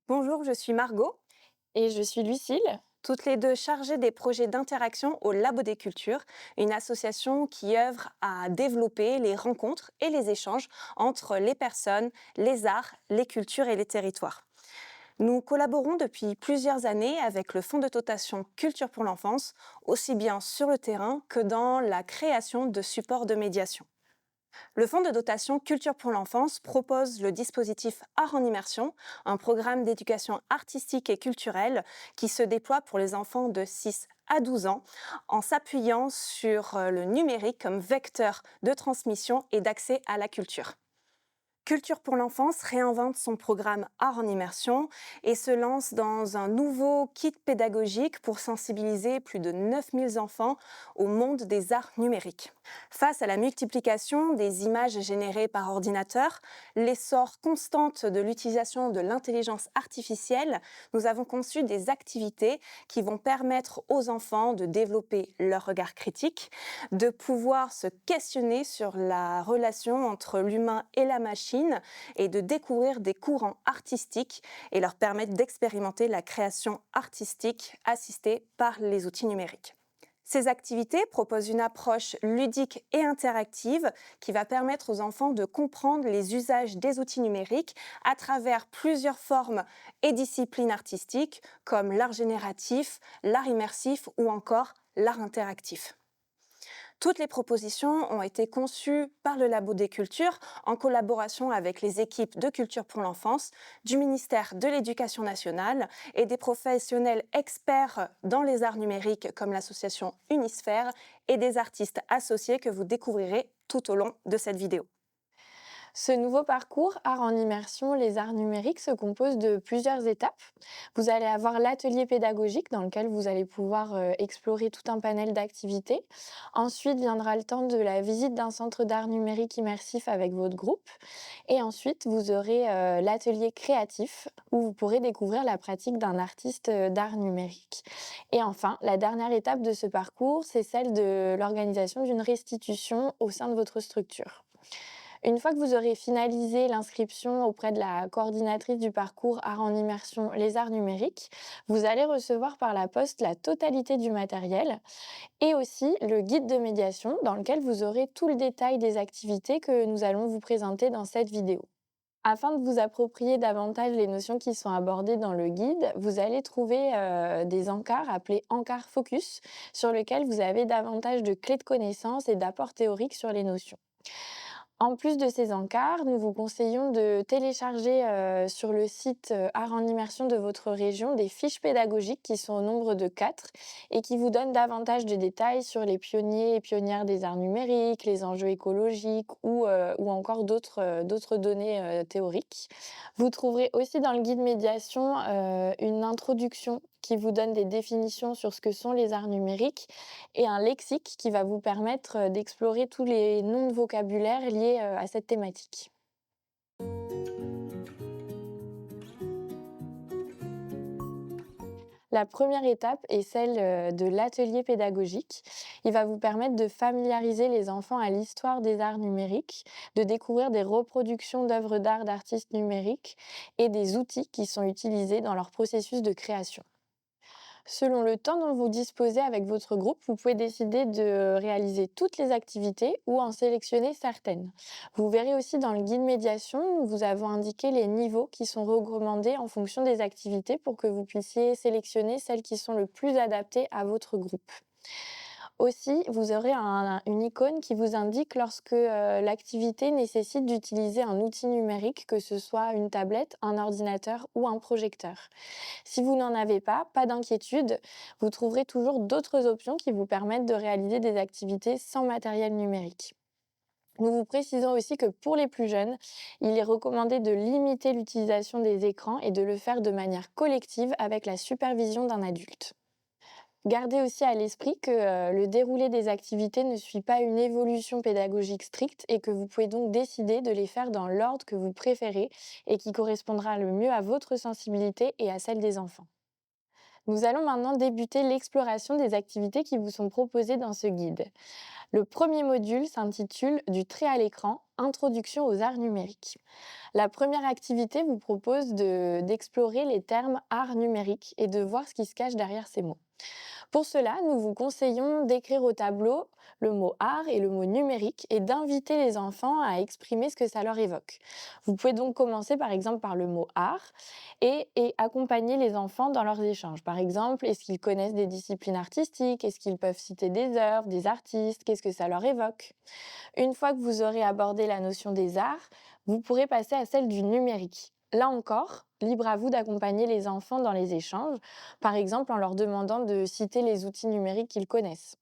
Bonjour, je suis Margot, Et je suis Lucille. toutes les deux chargées des projets d'interaction au Labo des Cultures, une association qui œuvre à développer les rencontres et les échanges entre les personnes, les arts, les cultures et les territoires. Nous collaborons depuis plusieurs années avec le Fonds de dotation Culture pour l'enfance, aussi bien sur le terrain que dans la création de supports de médiation. Le Fonds de dotation Culture pour l'enfance propose le dispositif Art en immersion, un programme d'éducation artistique et culturelle qui se déploie pour les enfants de 6 à 12 ans en s'appuyant sur le numérique comme vecteur de transmission et d'accès à la culture. Culture pour l'enfance réinvente son programme Art en immersion et se lance dans un nouveau kit pédagogique pour sensibiliser plus de 9000 enfants au monde des arts numériques. Face à la multiplication des images générées par ordinateur, l'essor constante de l'utilisation de l'intelligence artificielle, nous avons conçu des activités qui vont permettre aux enfants de développer leur regard critique, de pouvoir se questionner sur la relation entre l'humain et la machine et de découvrir des courants artistiques et leur permettre d'expérimenter la création artistique assistée par les outils numériques. Ces activités proposent une approche ludique et interactive qui va permettre aux enfants de comprendre les usages des outils numériques à travers plusieurs formes et disciplines artistiques comme l'art génératif, l'art immersif ou encore l'art interactif. Toutes les propositions ont été conçues par le Labo des Cultures en collaboration avec les équipes de Culture pour l'enfance, du ministère de l'Éducation nationale et des professionnels experts dans les arts numériques comme l'association Unisphère et des artistes associés que vous découvrirez tout au long de cette vidéo. Ce nouveau parcours Art en immersion, les arts numériques se compose de plusieurs étapes. Vous allez avoir l'atelier pédagogique dans lequel vous allez pouvoir explorer tout un panel d'activités. Ensuite viendra le temps de la visite d'un centre d'art numérique immersif avec votre groupe. Et ensuite, vous aurez l'atelier créatif où vous pourrez découvrir la pratique d'un artiste d'art numérique. Et enfin, la dernière étape de ce parcours, c'est celle de l'organisation d'une restitution au sein de votre structure. Une fois que vous aurez finalisé l'inscription auprès de la coordinatrice du parcours Art en immersion Les Arts numériques, vous allez recevoir par la poste la totalité du matériel et aussi le guide de médiation dans lequel vous aurez tout le détail des activités que nous allons vous présenter dans cette vidéo. Afin de vous approprier davantage les notions qui sont abordées dans le guide, vous allez trouver des encarts appelés encarts focus sur lesquels vous avez davantage de clés de connaissances et d'apports théoriques sur les notions. En plus de ces encarts, nous vous conseillons de télécharger sur le site Art en immersion de votre région des fiches pédagogiques qui sont au nombre de 4 et qui vous donnent davantage de détails sur les pionniers et pionnières des arts numériques, les enjeux écologiques ou encore d'autres données théoriques. Vous trouverez aussi dans le guide médiation une introduction qui vous donne des définitions sur ce que sont les arts numériques et un lexique qui va vous permettre d'explorer tous les noms de vocabulaire liés à cette thématique. La première étape est celle de l'atelier pédagogique. Il va vous permettre de familiariser les enfants à l'histoire des arts numériques, de découvrir des reproductions d'œuvres d'art d'artistes numériques et des outils qui sont utilisés dans leur processus de création. Selon le temps dont vous disposez avec votre groupe, vous pouvez décider de réaliser toutes les activités ou en sélectionner certaines. Vous verrez aussi dans le guide médiation, nous vous avons indiqué les niveaux qui sont recommandés en fonction des activités pour que vous puissiez sélectionner celles qui sont le plus adaptées à votre groupe. Aussi, vous aurez une icône qui vous indique lorsque l'activité nécessite d'utiliser un outil numérique, que ce soit une tablette, un ordinateur ou un projecteur. Si vous n'en avez pas, pas d'inquiétude, vous trouverez toujours d'autres options qui vous permettent de réaliser des activités sans matériel numérique. Nous vous précisons aussi que pour les plus jeunes, il est recommandé de limiter l'utilisation des écrans et de le faire de manière collective avec la supervision d'un adulte. Gardez aussi à l'esprit que le déroulé des activités ne suit pas une évolution pédagogique stricte et que vous pouvez donc décider de les faire dans l'ordre que vous préférez et qui correspondra le mieux à votre sensibilité et à celle des enfants. Nous allons maintenant débuter l'exploration des activités qui vous sont proposées dans ce guide. Le premier module s'intitule « Du trait à l'écran ». Introduction aux arts numériques. La première activité vous propose d'explorer les termes art numérique et de voir ce qui se cache derrière ces mots. Pour cela, nous vous conseillons d'écrire au tableau le mot art et le mot numérique et d'inviter les enfants à exprimer ce que ça leur évoque. Vous pouvez donc commencer par exemple par le mot art et accompagner les enfants dans leurs échanges. Par exemple, est-ce qu'ils connaissent des disciplines artistiques? Est-ce qu'ils peuvent citer des œuvres, des artistes? Qu'est-ce que ça leur évoque? Une fois que vous aurez abordé la notion des arts, vous pourrez passer à celle du numérique. Là encore, libre à vous d'accompagner les enfants dans les échanges, par exemple en leur demandant de citer les outils numériques qu'ils connaissent.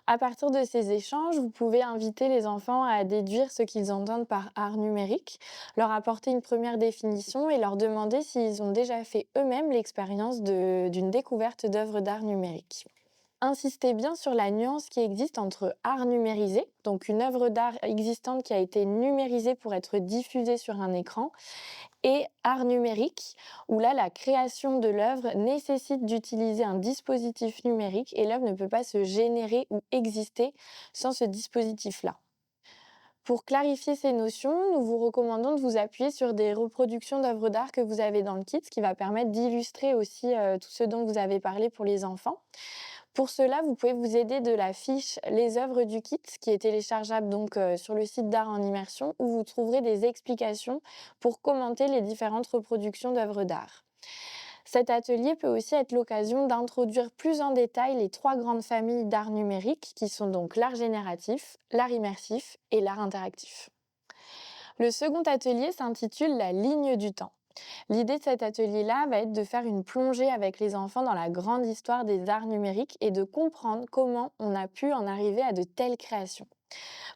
À partir de ces échanges, vous pouvez inviter les enfants à déduire ce qu'ils entendent par art numérique, leur apporter une première définition et leur demander s'ils ont déjà fait eux-mêmes l'expérience d'une découverte d'œuvres d'art numérique. Insistez bien sur la nuance qui existe entre art numérisé, donc une œuvre d'art existante qui a été numérisée pour être diffusée sur un écran, et art numérique, où là, la création de l'œuvre nécessite d'utiliser un dispositif numérique et l'œuvre ne peut pas se générer ou exister sans ce dispositif-là. Pour clarifier ces notions, nous vous recommandons de vous appuyer sur des reproductions d'œuvres d'art que vous avez dans le kit, ce qui va permettre d'illustrer aussi tout ce dont vous avez parlé pour les enfants. Pour cela, vous pouvez vous aider de la fiche «Les œuvres du kit» qui est téléchargeable donc sur le site d'Art en immersion où vous trouverez des explications pour commenter les différentes reproductions d'œuvres d'art. Cet atelier peut aussi être l'occasion d'introduire plus en détail les trois grandes familles d'art numérique qui sont donc l'art génératif, l'art immersif et l'art interactif. Le second atelier s'intitule «La ligne du temps». L'idée de cet atelier-là va être de faire une plongée avec les enfants dans la grande histoire des arts numériques et de comprendre comment on a pu en arriver à de telles créations.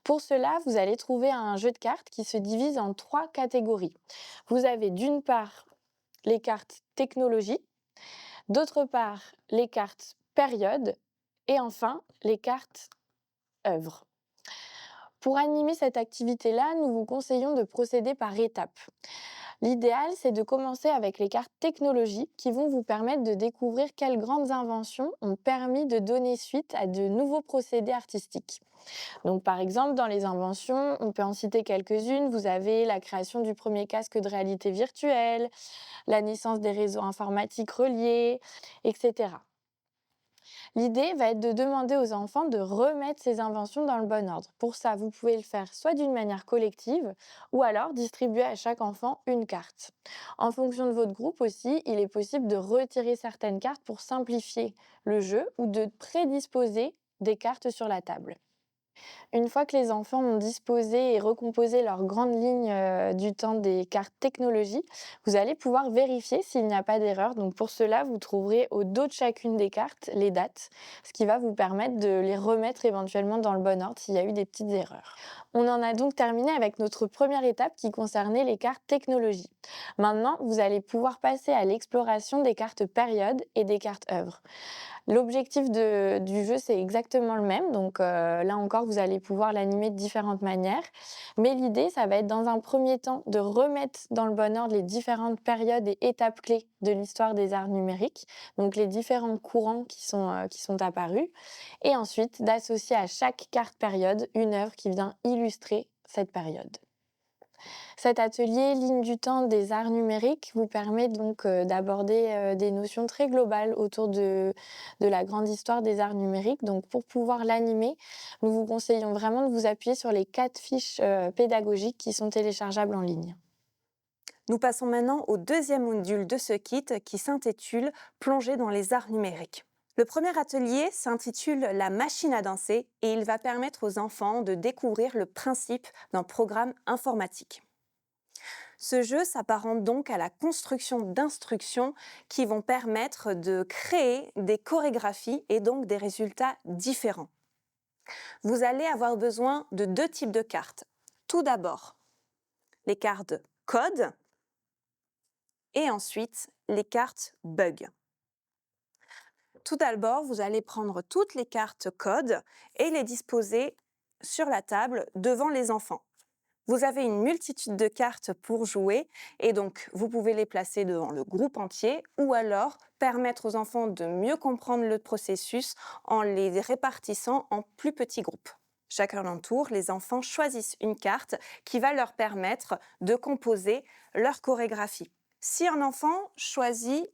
Pour cela, vous allez trouver un jeu de cartes qui se divise en trois catégories. Vous avez d'une part les cartes technologie, d'autre part les cartes période et enfin les cartes œuvres. Pour animer cette activité-là, nous vous conseillons de procéder par étapes. L'idéal, c'est de commencer avec les cartes technologiques qui vont vous permettre de découvrir quelles grandes inventions ont permis de donner suite à de nouveaux procédés artistiques. Donc, par exemple, dans les inventions, on peut en citer quelques-unes. Vous avez la création du premier casque de réalité virtuelle, la naissance des réseaux informatiques reliés, etc. L'idée va être de demander aux enfants de remettre ces inventions dans le bon ordre. Pour ça, vous pouvez le faire soit d'une manière collective ou alors distribuer à chaque enfant une carte. En fonction de votre groupe aussi, il est possible de retirer certaines cartes pour simplifier le jeu ou de prédisposer des cartes sur la table. Une fois que les enfants ont disposé et recomposé leurs grandes lignes du temps des cartes technologie, vous allez pouvoir vérifier s'il n'y a pas d'erreur. Donc pour cela, vous trouverez au dos de chacune des cartes les dates, ce qui va vous permettre de les remettre éventuellement dans le bon ordre s'il y a eu des petites erreurs. On en a donc terminé avec notre première étape qui concernait les cartes technologie. Maintenant, vous allez pouvoir passer à l'exploration des cartes période et des cartes œuvres. L'objectif du jeu, c'est exactement le même. Donc là encore, vous allez pouvoir l'animer de différentes manières. Mais l'idée, ça va être dans un premier temps de remettre dans le bon ordre les différentes périodes et étapes clés de l'histoire des arts numériques, donc les différents courants qui sont apparus. Et ensuite, d'associer à chaque carte période une œuvre qui vient illustrer cette période. Cet atelier Ligne du temps des arts numériques vous permet donc d'aborder des notions très globales autour de la grande histoire des arts numériques. Donc pour pouvoir l'animer, nous vous conseillons vraiment de vous appuyer sur les 4 fiches pédagogiques qui sont téléchargeables en ligne. Nous passons maintenant au deuxième module de ce kit qui s'intitule Plonger dans les arts numériques. Le premier atelier s'intitule La machine à danser et il va permettre aux enfants de découvrir le principe d'un programme informatique. Ce jeu s'apparente donc à la construction d'instructions qui vont permettre de créer des chorégraphies et donc des résultats différents. Vous allez avoir besoin de 2 types de cartes. Tout d'abord, les cartes code et ensuite les cartes bug. Tout d'abord, vous allez prendre toutes les cartes code et les disposer sur la table devant les enfants. Vous avez une multitude de cartes pour jouer et donc vous pouvez les placer devant le groupe entier ou alors permettre aux enfants de mieux comprendre le processus en les répartissant en plus petits groupes. Chacun leur tour, les enfants choisissent une carte qui va leur permettre de composer leur chorégraphie. Si un enfant choisit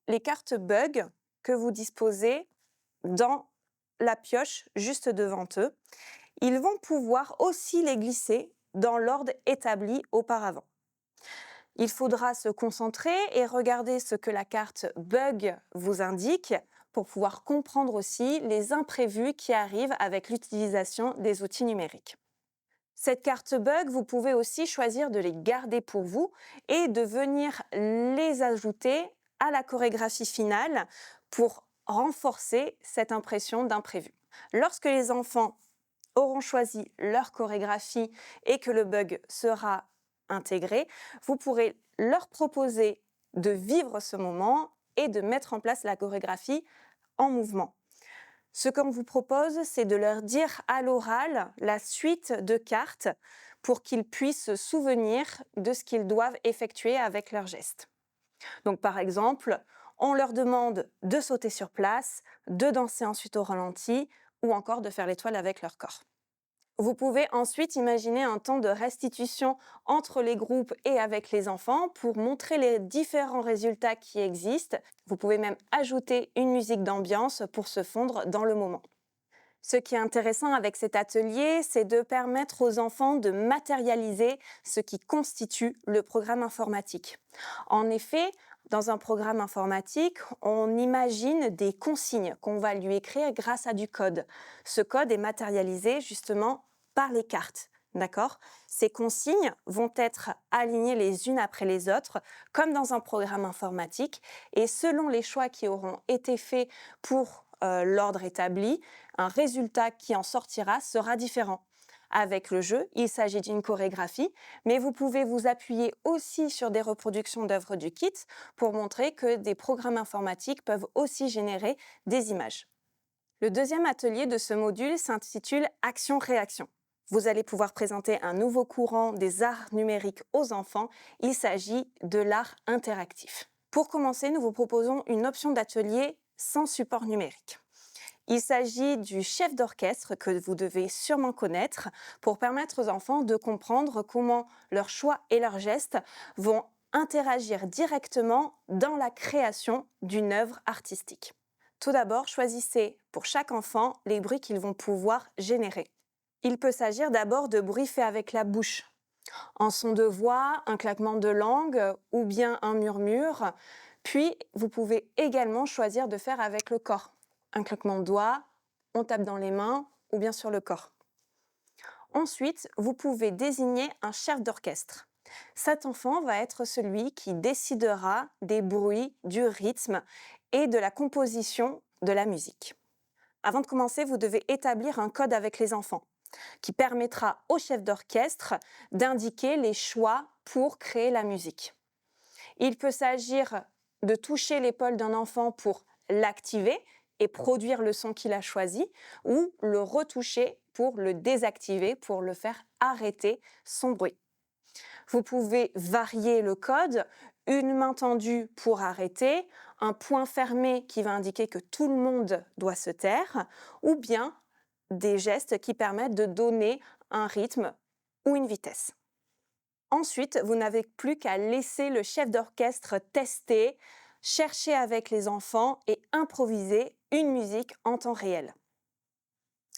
les cartes bug que vous disposez dans la pioche juste devant eux, ils vont pouvoir aussi les glisser dans l'ordre établi auparavant. Il faudra se concentrer et regarder ce que la carte bug vous indique pour pouvoir comprendre aussi les imprévus qui arrivent avec l'utilisation des outils numériques. Cette carte bug, vous pouvez aussi choisir de les garder pour vous et de venir les ajouter à la chorégraphie finale pour renforcer cette impression d'imprévu. Lorsque les enfants auront choisi leur chorégraphie et que le bug sera intégré, vous pourrez leur proposer de vivre ce moment et de mettre en place la chorégraphie en mouvement. Ce qu'on vous propose, c'est de leur dire à l'oral la suite de cartes pour qu'ils puissent se souvenir de ce qu'ils doivent effectuer avec leurs gestes. Donc par exemple, on leur demande de sauter sur place, de danser ensuite au ralenti ou encore de faire l'étoile avec leur corps. Vous pouvez ensuite imaginer un temps de restitution entre les groupes et avec les enfants pour montrer les différents résultats qui existent. Vous pouvez même ajouter une musique d'ambiance pour se fondre dans le moment. Ce qui est intéressant avec cet atelier, c'est de permettre aux enfants de matérialiser ce qui constitue le programme informatique. En effet, dans un programme informatique, on imagine des consignes qu'on va lui écrire grâce à du code. Ce code est matérialisé justement par les cartes. D'accord ? Ces consignes vont être alignées les unes après les autres, comme dans un programme informatique, et selon les choix qui auront été faits pour l'ordre établi, un résultat qui en sortira sera différent. Avec le jeu, il s'agit d'une chorégraphie, mais vous pouvez vous appuyer aussi sur des reproductions d'œuvres du kit pour montrer que des programmes informatiques peuvent aussi générer des images. Le deuxième atelier de ce module s'intitule Action-réaction. Vous allez pouvoir présenter un nouveau courant des arts numériques aux enfants. Il s'agit de l'art interactif. Pour commencer, nous vous proposons une option d'atelier sans support numérique. Il s'agit du chef d'orchestre que vous devez sûrement connaître pour permettre aux enfants de comprendre comment leurs choix et leurs gestes vont interagir directement dans la création d'une œuvre artistique. Tout d'abord, choisissez pour chaque enfant les bruits qu'ils vont pouvoir générer. Il peut s'agir d'abord de bruits faits avec la bouche, un son de voix, un claquement de langue ou bien un murmure. Puis, vous pouvez également choisir de faire avec le corps. Un claquement de doigts, on tape dans les mains ou bien sur le corps. Ensuite, vous pouvez désigner un chef d'orchestre. Cet enfant va être celui qui décidera des bruits, du rythme et de la composition de la musique. Avant de commencer, vous devez établir un code avec les enfants qui permettra au chef d'orchestre d'indiquer les choix pour créer la musique. Il peut s'agir de toucher l'épaule d'un enfant pour l'activer et produire le son qu'il a choisi, ou le retoucher pour le désactiver, pour le faire arrêter son bruit. Vous pouvez varier le code, une main tendue pour arrêter, un poing fermé qui va indiquer que tout le monde doit se taire, ou bien des gestes qui permettent de donner un rythme ou une vitesse. Ensuite, vous n'avez plus qu'à laisser le chef d'orchestre tester, chercher avec les enfants et improviser une musique en temps réel.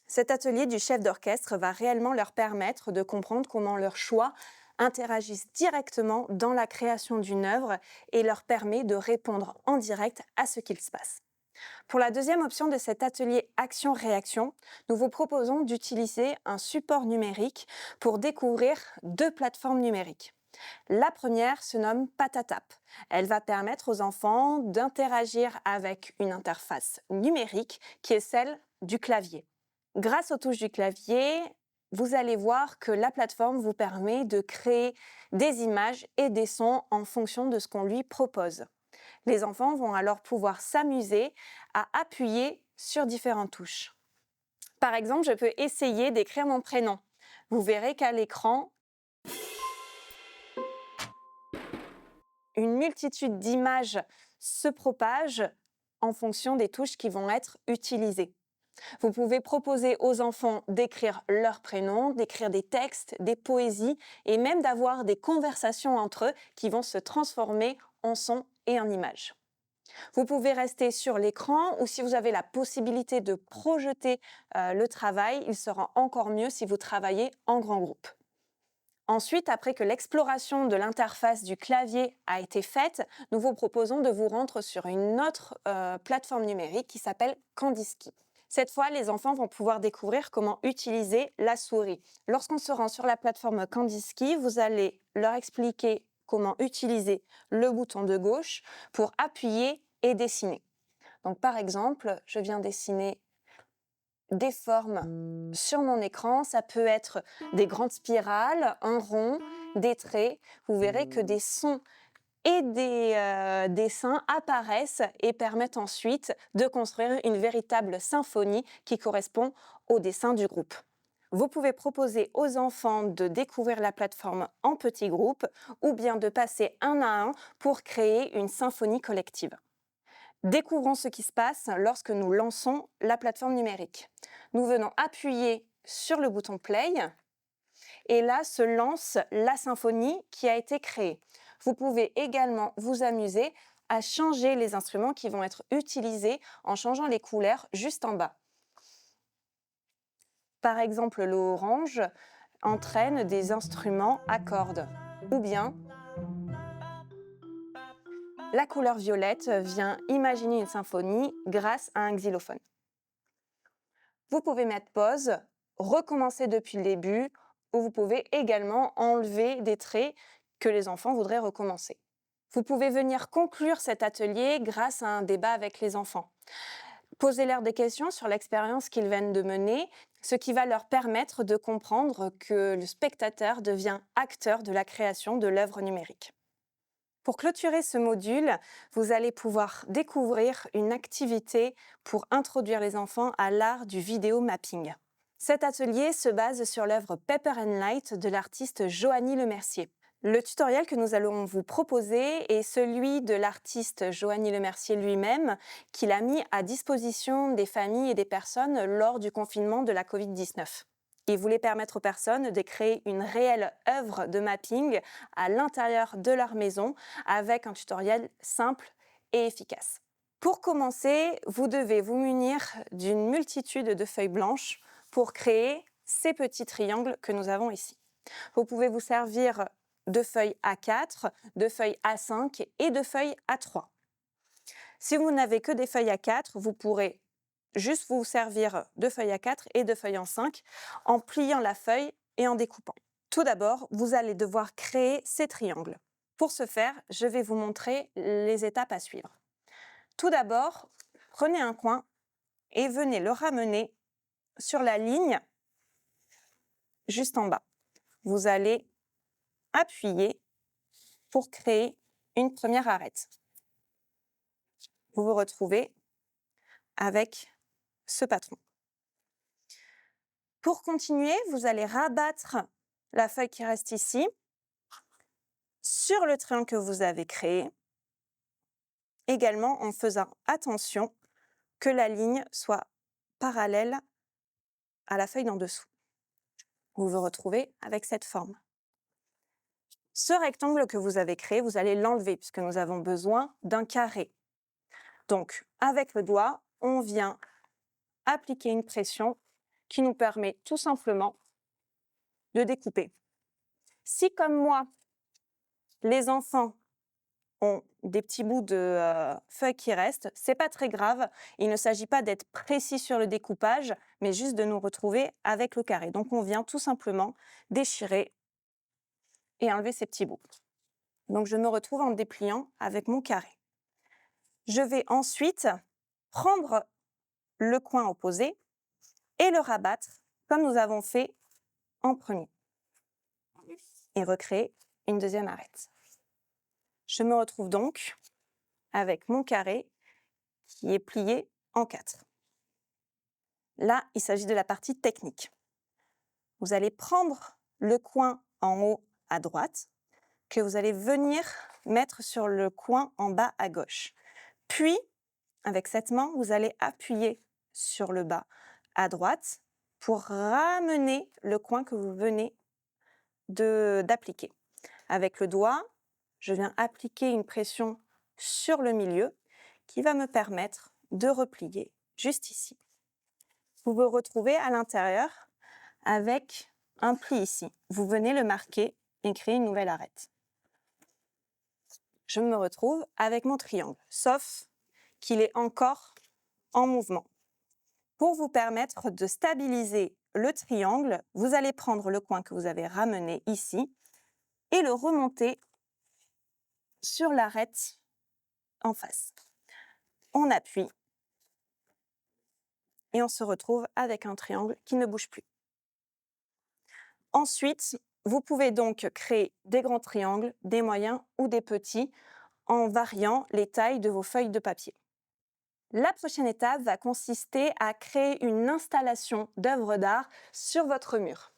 Cet atelier du chef d'orchestre va réellement leur permettre de comprendre comment leurs choix interagissent directement dans la création d'une œuvre et leur permet de répondre en direct à ce qu'il se passe. Pour la deuxième option de cet atelier Action-réaction, nous vous proposons d'utiliser un support numérique pour découvrir deux plateformes numériques. La première se nomme Patatap. Elle va permettre aux enfants d'interagir avec une interface numérique qui est celle du clavier. Grâce aux touches du clavier, vous allez voir que la plateforme vous permet de créer des images et des sons en fonction de ce qu'on lui propose. Les enfants vont alors pouvoir s'amuser à appuyer sur différentes touches. Par exemple, je peux essayer d'écrire mon prénom. Vous verrez qu'à l'écran, une multitude d'images se propagent en fonction des touches qui vont être utilisées. Vous pouvez proposer aux enfants d'écrire leur prénom, d'écrire des textes, des poésies et même d'avoir des conversations entre eux qui vont se transformer en sons et en images. Vous pouvez rester sur l'écran ou si vous avez la possibilité de projeter le travail, il sera encore mieux si vous travaillez en grand groupe. Ensuite, après que l'exploration de l'interface du clavier a été faite, nous vous proposons de vous rendre sur une autre plateforme numérique qui s'appelle Candyski. Cette fois, les enfants vont pouvoir découvrir comment utiliser la souris. Lorsqu'on se rend sur la plateforme Candyski, vous allez leur expliquer comment utiliser le bouton de gauche pour appuyer et dessiner. Donc, par exemple, je viens dessiner des formes sur mon écran. Ça peut être des grandes spirales, un rond, des traits. Vous verrez que des sons et des dessins apparaissent et permettent ensuite de construire une véritable symphonie qui correspond au dessin du groupe. Vous pouvez proposer aux enfants de découvrir la plateforme en petits groupes ou bien de passer un à un pour créer une symphonie collective. Découvrons ce qui se passe lorsque nous lançons la plateforme numérique. Nous venons appuyer sur le bouton Play et là se lance la symphonie qui a été créée. Vous pouvez également vous amuser à changer les instruments qui vont être utilisés en changeant les couleurs juste en bas. Par exemple, l'orange entraîne des instruments à cordes ou bien la couleur violette vient imaginer une symphonie grâce à un xylophone. Vous pouvez mettre pause, recommencer depuis le début, ou vous pouvez également enlever des traits que les enfants voudraient recommencer. Vous pouvez venir conclure cet atelier grâce à un débat avec les enfants. Posez-leur des questions sur l'expérience qu'ils viennent de mener, ce qui va leur permettre de comprendre que le spectateur devient acteur de la création de l'œuvre numérique. Pour clôturer ce module, vous allez pouvoir découvrir une activité pour introduire les enfants à l'art du vidéo mapping. Cet atelier se base sur l'œuvre Paper and Light de l'artiste Joanie Lemercier. Le tutoriel que nous allons vous proposer est celui de l'artiste Joanie Lemercier lui-même, qu'il a mis à disposition des familles et des personnes lors du confinement de la Covid-19. Il voulait permettre aux personnes de créer une réelle œuvre de mapping à l'intérieur de leur maison avec un tutoriel simple et efficace. Pour commencer, vous devez vous munir d'une multitude de feuilles blanches pour créer ces petits triangles que nous avons ici. Vous pouvez vous servir de feuilles A4, de feuilles A5 et de feuilles A3. Si vous n'avez que des feuilles A4, vous pourrez juste vous servir de feuilles A4 et de feuilles A5 en pliant la feuille et en découpant. Tout d'abord, vous allez devoir créer ces triangles. Pour ce faire, je vais vous montrer les étapes à suivre. Tout d'abord, prenez un coin et venez le ramener sur la ligne juste en bas. Vous allez appuyer pour créer une première arête. Vous vous retrouvez avec ce patron. Pour continuer, vous allez rabattre la feuille qui reste ici sur le triangle que vous avez créé, également en faisant attention que la ligne soit parallèle à la feuille d'en dessous. Vous vous retrouvez avec cette forme. Ce rectangle que vous avez créé, vous allez l'enlever puisque nous avons besoin d'un carré. Donc, avec le doigt, on vient appliquer une pression qui nous permet tout simplement de découper. Si, comme moi, les enfants ont des petits bouts de feuilles qui restent, c'est pas très grave. Il ne s'agit pas d'être précis sur le découpage, mais juste de nous retrouver avec le carré. Donc, on vient tout simplement déchirer et enlever ces petits bouts. Donc, je me retrouve en dépliant avec mon carré. Je vais ensuite prendre le coin opposé et le rabattre comme nous avons fait en premier et recréer une deuxième arête. Je me retrouve donc avec mon carré qui est plié en 4. Là, il s'agit de la partie technique. Vous allez prendre le coin en haut à droite que vous allez venir mettre sur le coin en bas à gauche. Puis, avec cette main, vous allez appuyer sur le bas à droite pour ramener le coin que vous venez d'appliquer. Avec le doigt, je viens appliquer une pression sur le milieu qui va me permettre de replier juste ici. Vous vous retrouvez à l'intérieur avec un pli ici. Vous venez le marquer et créer une nouvelle arête. Je me retrouve avec mon triangle, sauf qu'il est encore en mouvement. Pour vous permettre de stabiliser le triangle, vous allez prendre le coin que vous avez ramené ici et le remonter sur l'arête en face. On appuie et on se retrouve avec un triangle qui ne bouge plus. Ensuite, vous pouvez donc créer des grands triangles, des moyens ou des petits en variant les tailles de vos feuilles de papier. La prochaine étape va consister à créer une installation d'œuvres d'art sur votre mur.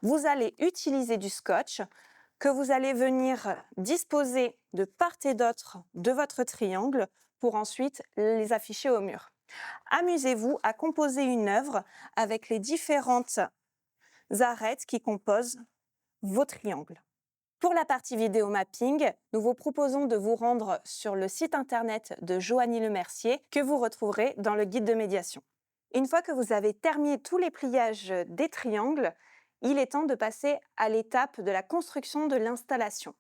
Vous allez utiliser du scotch que vous allez venir disposer de part et d'autre de votre triangle pour ensuite les afficher au mur. Amusez-vous à composer une œuvre avec les différentes arêtes qui composent vos triangles. Pour la partie vidéo mapping, nous vous proposons de vous rendre sur le site internet de Joanie Lemercier que vous retrouverez dans le guide de médiation. Une fois que vous avez terminé tous les pliages des triangles, il est temps de passer à l'étape de la construction de l'installation.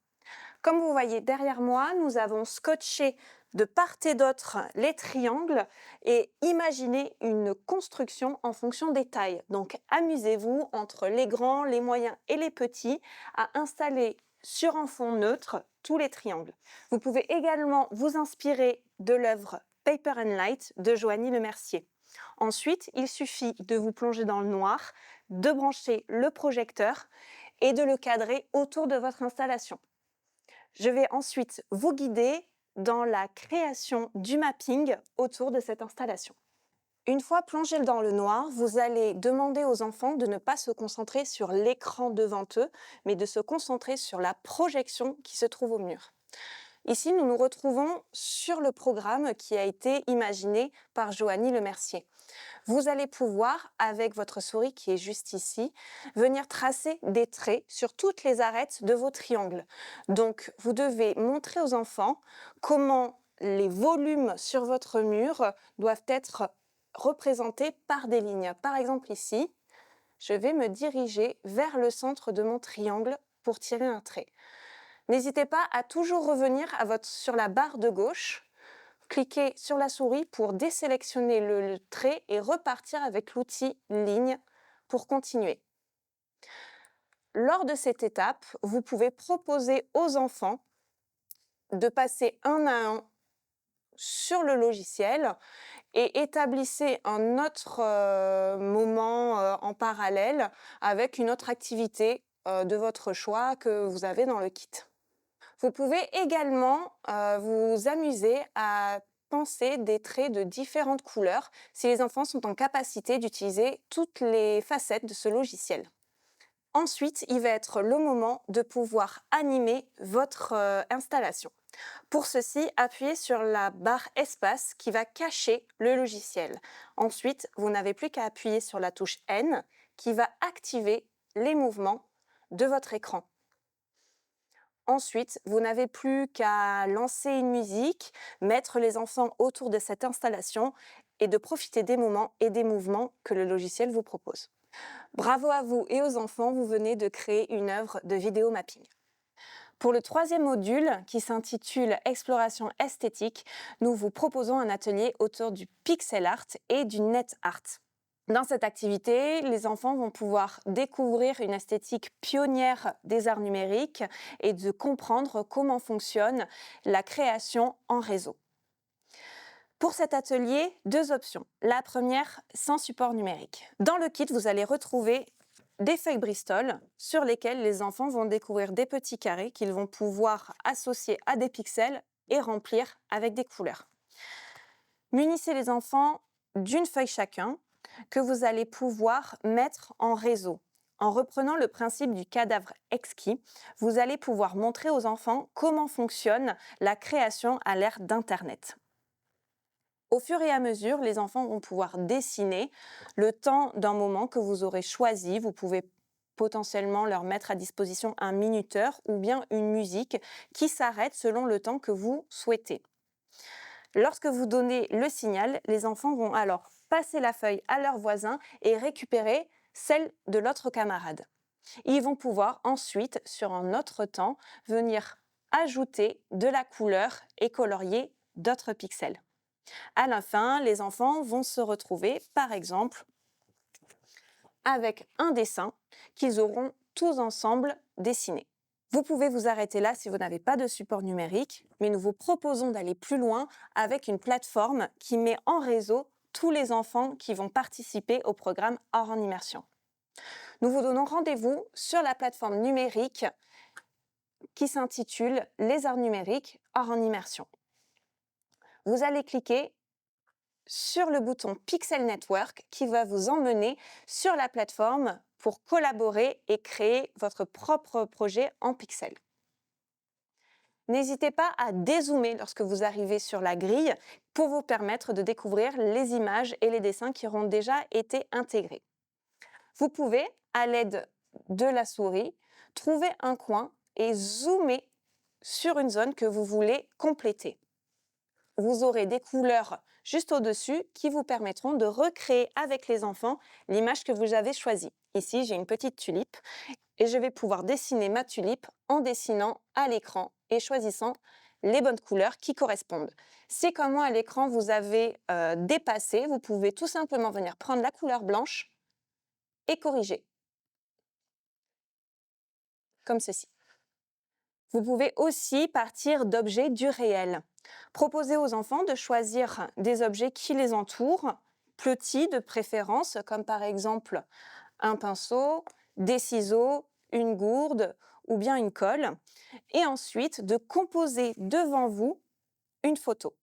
Comme vous voyez derrière moi, nous avons scotché de part et d'autre les triangles et imaginez une construction en fonction des tailles. Donc amusez-vous entre les grands, les moyens et les petits à installer sur un fond neutre tous les triangles. Vous pouvez également vous inspirer de l'œuvre Paper and Light de Joanie Lemercier. Ensuite, il suffit de vous plonger dans le noir, de brancher le projecteur et de le cadrer autour de votre installation. Je vais ensuite vous guider dans la création du mapping autour de cette installation. Une fois plongé dans le noir, vous allez demander aux enfants de ne pas se concentrer sur l'écran devant eux, mais de se concentrer sur la projection qui se trouve au mur. Ici, nous nous retrouvons sur le programme qui a été imaginé par Joanie Lemercier. Vous allez pouvoir, avec votre souris qui est juste ici, venir tracer des traits sur toutes les arêtes de vos triangles. Donc, vous devez montrer aux enfants comment les volumes sur votre mur doivent être représentés par des lignes. Par exemple ici, je vais me diriger vers le centre de mon triangle pour tirer un trait. N'hésitez pas à toujours revenir sur la barre de gauche. Cliquez sur la souris pour désélectionner le trait et repartir avec l'outil ligne pour continuer. Lors de cette étape, vous pouvez proposer aux enfants de passer un à un sur le logiciel et établissez un autre moment en parallèle avec une autre activité de votre choix que vous avez dans le kit. Vous pouvez également vous amuser à penser des traits de différentes couleurs si les enfants sont en capacité d'utiliser toutes les facettes de ce logiciel. Ensuite, il va être le moment de pouvoir animer votre installation. Pour ceci, appuyez sur la barre espace qui va cacher le logiciel. Ensuite, vous n'avez plus qu'à appuyer sur la touche N qui va activer les mouvements de votre écran. Ensuite, vous n'avez plus qu'à lancer une musique, mettre les enfants autour de cette installation et de profiter des moments et des mouvements que le logiciel vous propose. Bravo à vous et aux enfants, vous venez de créer une œuvre de vidéo mapping. Pour le troisième module, qui s'intitule Exploration esthétique, nous vous proposons un atelier autour du pixel art et du net art. Dans cette activité, les enfants vont pouvoir découvrir une esthétique pionnière des arts numériques et de comprendre comment fonctionne la création en réseau. Pour cet atelier, deux options. La première, sans support numérique. Dans le kit, vous allez retrouver des feuilles Bristol sur lesquelles les enfants vont découvrir des petits carrés qu'ils vont pouvoir associer à des pixels et remplir avec des couleurs. Munissez les enfants d'une feuille chacun que vous allez pouvoir mettre en réseau. En reprenant le principe du cadavre exquis, vous allez pouvoir montrer aux enfants comment fonctionne la création à l'ère d'Internet. Au fur et à mesure, les enfants vont pouvoir dessiner le temps d'un moment que vous aurez choisi. Vous pouvez potentiellement leur mettre à disposition un minuteur ou bien une musique qui s'arrête selon le temps que vous souhaitez. Lorsque vous donnez le signal, les enfants vont alors passer la feuille à leur voisin et récupérer celle de l'autre camarade. Ils vont pouvoir ensuite, sur un autre temps, venir ajouter de la couleur et colorier d'autres pixels. À la fin, les enfants vont se retrouver, par exemple, avec un dessin qu'ils auront tous ensemble dessiné. Vous pouvez vous arrêter là si vous n'avez pas de support numérique, mais nous vous proposons d'aller plus loin avec une plateforme qui met en réseau tous les enfants qui vont participer au programme Art en Immersion. Nous vous donnons rendez-vous sur la plateforme numérique qui s'intitule Les Arts numériques Art en Immersion. Vous allez cliquer sur le bouton Pixel Network qui va vous emmener sur la plateforme pour collaborer et créer votre propre projet en pixels. N'hésitez pas à dézoomer lorsque vous arrivez sur la grille pour vous permettre de découvrir les images et les dessins qui auront déjà été intégrés. Vous pouvez, à l'aide de la souris, trouver un coin et zoomer sur une zone que vous voulez compléter. Vous aurez des couleurs juste au-dessus qui vous permettront de recréer avec les enfants l'image que vous avez choisie. Ici, j'ai une petite tulipe et je vais pouvoir dessiner ma tulipe en dessinant à l'écran et choisissant les bonnes couleurs qui correspondent. Si comme moi à l'écran vous avez dépassé, vous pouvez tout simplement venir prendre la couleur blanche et corriger, comme ceci. Vous pouvez aussi partir d'objets du réel. Proposez aux enfants de choisir des objets qui les entourent, petits de préférence, comme par exemple un pinceau, des ciseaux, une gourde ou bien une colle, et ensuite de composer devant vous une photo.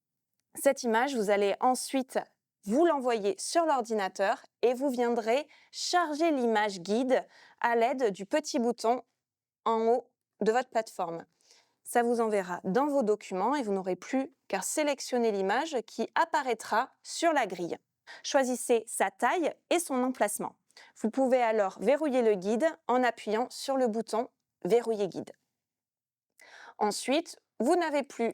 Cette image, vous allez ensuite vous l'envoyer sur l'ordinateur et vous viendrez charger l'image guide à l'aide du petit bouton en haut de votre plateforme. Ça vous enverra dans vos documents et vous n'aurez plus qu'à sélectionner l'image qui apparaîtra sur la grille. Choisissez sa taille et son emplacement. Vous pouvez alors verrouiller le guide en appuyant sur le bouton Verrouiller guide. Ensuite, vous n'avez plus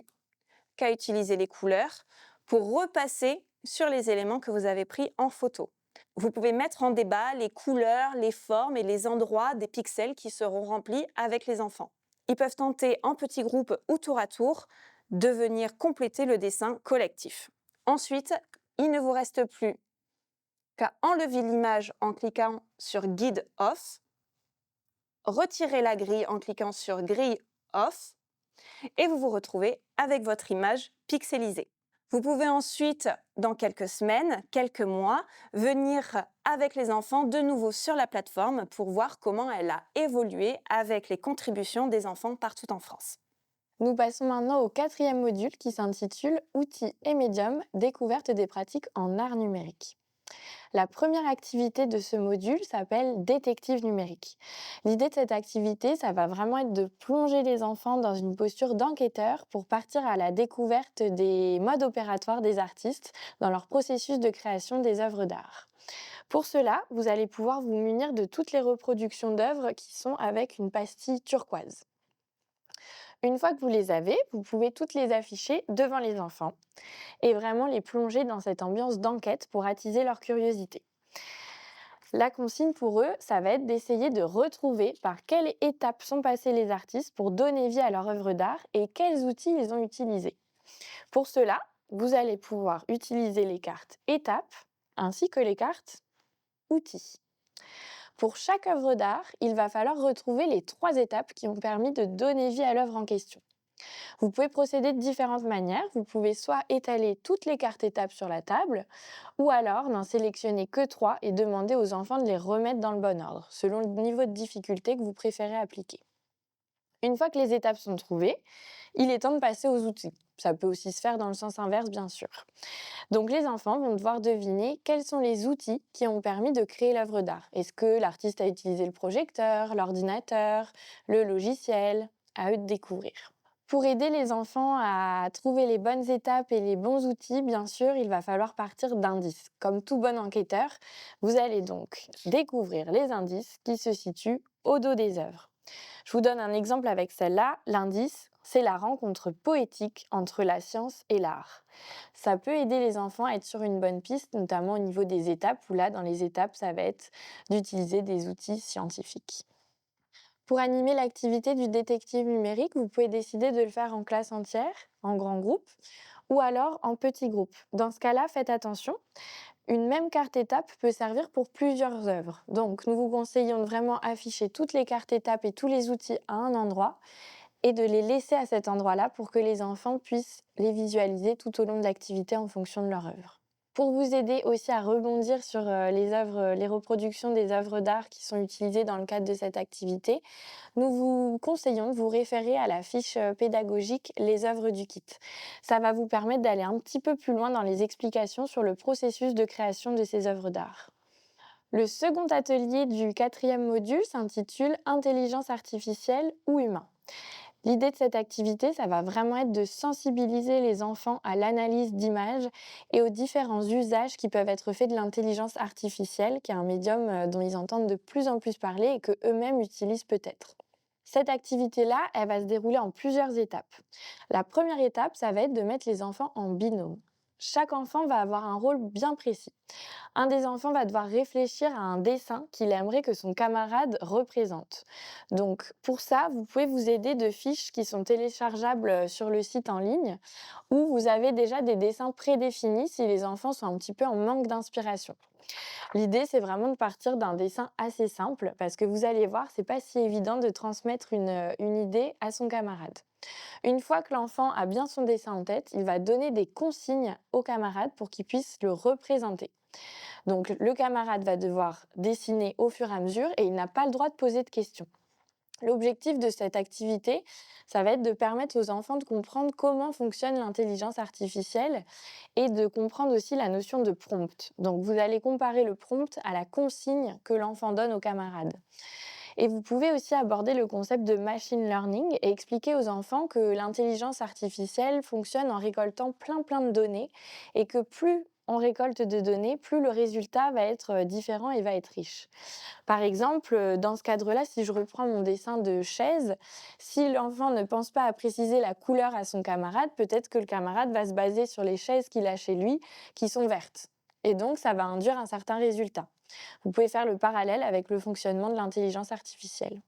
qu'à utiliser les couleurs pour repasser sur les éléments que vous avez pris en photo. Vous pouvez mettre en débat les couleurs, les formes et les endroits des pixels qui seront remplis avec les enfants. Ils peuvent tenter en petits groupes ou tour à tour de venir compléter le dessin collectif. Ensuite, il ne vous reste plus qu'à enlever l'image en cliquant sur Guide Off, retirer la grille en cliquant sur Grille Off et vous vous retrouvez avec votre image pixelisée. Vous pouvez ensuite, dans quelques semaines, quelques mois, venir avec les enfants de nouveau sur la plateforme pour voir comment elle a évolué avec les contributions des enfants partout en France. Nous passons maintenant au 4e module qui s'intitule Outils et médiums, découverte des pratiques en art numérique. La première activité de ce module s'appelle Détective numérique. L'idée de cette activité, ça va vraiment être de plonger les enfants dans une posture d'enquêteur pour partir à la découverte des modes opératoires des artistes dans leur processus de création des œuvres d'art. Pour cela, vous allez pouvoir vous munir de toutes les reproductions d'œuvres qui sont avec une pastille turquoise. Une fois que vous les avez, vous pouvez toutes les afficher devant les enfants et vraiment les plonger dans cette ambiance d'enquête pour attiser leur curiosité. La consigne pour eux, ça va être d'essayer de retrouver par quelle étape sont passés les artistes pour donner vie à leur œuvre d'art et quels outils ils ont utilisés. Pour cela, vous allez pouvoir utiliser les cartes étapes ainsi que les cartes outils. Pour chaque œuvre d'art, il va falloir retrouver les 3 étapes qui ont permis de donner vie à l'œuvre en question. Vous pouvez procéder de différentes manières. Vous pouvez soit étaler toutes les cartes étapes sur la table, ou alors n'en sélectionner que 3 et demander aux enfants de les remettre dans le bon ordre, selon le niveau de difficulté que vous préférez appliquer. Une fois que les étapes sont trouvées, il est temps de passer aux outils. Ça peut aussi se faire dans le sens inverse, bien sûr. Donc les enfants vont devoir deviner quels sont les outils qui ont permis de créer l'œuvre d'art. Est-ce que l'artiste a utilisé le projecteur, l'ordinateur, le logiciel? À eux de découvrir. Pour aider les enfants à trouver les bonnes étapes et les bons outils, bien sûr, il va falloir partir d'indices. Comme tout bon enquêteur, vous allez donc découvrir les indices qui se situent au dos des œuvres. Je vous donne un exemple avec celle-là. L'indice, c'est la rencontre poétique entre la science et l'art. Ça peut aider les enfants à être sur une bonne piste, notamment au niveau des étapes, où là, dans les étapes, ça va être d'utiliser des outils scientifiques. Pour animer l'activité du détective numérique, vous pouvez décider de le faire en classe entière, en grand groupe, ou alors en petit groupe. Dans ce cas-là, faites attention. Une même carte étape peut servir pour plusieurs œuvres. Donc, nous vous conseillons de vraiment afficher toutes les cartes étapes et tous les outils à un endroit et de les laisser à cet endroit-là pour que les enfants puissent les visualiser tout au long de l'activité en fonction de leur œuvre. Pour vous aider aussi à rebondir sur les reproductions des œuvres d'art qui sont utilisées dans le cadre de cette activité, nous vous conseillons de vous référer à la fiche pédagogique Les œuvres du kit. Ça va vous permettre d'aller un petit peu plus loin dans les explications sur le processus de création de ces œuvres d'art. Le second atelier du quatrième module s'intitule Intelligence artificielle ou humain. L'idée de cette activité, ça va vraiment être de sensibiliser les enfants à l'analyse d'images et aux différents usages qui peuvent être faits de l'intelligence artificielle, qui est un médium dont ils entendent de plus en plus parler et que eux-mêmes utilisent peut-être. Cette activité-là, elle va se dérouler en plusieurs étapes. La première étape, ça va être de mettre les enfants en binôme. Chaque enfant va avoir un rôle bien précis. Un des enfants va devoir réfléchir à un dessin qu'il aimerait que son camarade représente. Donc pour ça, vous pouvez vous aider de fiches qui sont téléchargeables sur le site en ligne où vous avez déjà des dessins prédéfinis si les enfants sont un petit peu en manque d'inspiration. L'idée, c'est vraiment de partir d'un dessin assez simple parce que vous allez voir, c'est pas si évident de transmettre une idée à son camarade. Une fois que l'enfant a bien son dessin en tête, il va donner des consignes au camarade pour qu'il puisse le représenter. Donc le camarade va devoir dessiner au fur et à mesure et il n'a pas le droit de poser de questions. L'objectif de cette activité, ça va être de permettre aux enfants de comprendre comment fonctionne l'intelligence artificielle et de comprendre aussi la notion de prompt. Donc vous allez comparer le prompt à la consigne que l'enfant donne aux camarades. Et vous pouvez aussi aborder le concept de machine learning et expliquer aux enfants que l'intelligence artificielle fonctionne en récoltant plein de données et que plus on récolte de données, plus le résultat va être différent et va être riche. Par exemple, dans ce cadre-là, si je reprends mon dessin de chaise, si l'enfant ne pense pas à préciser la couleur à son camarade, peut-être que le camarade va se baser sur les chaises qu'il a chez lui qui sont vertes. Et donc, ça va induire un certain résultat. Vous pouvez faire le parallèle avec le fonctionnement de l'intelligence artificielle.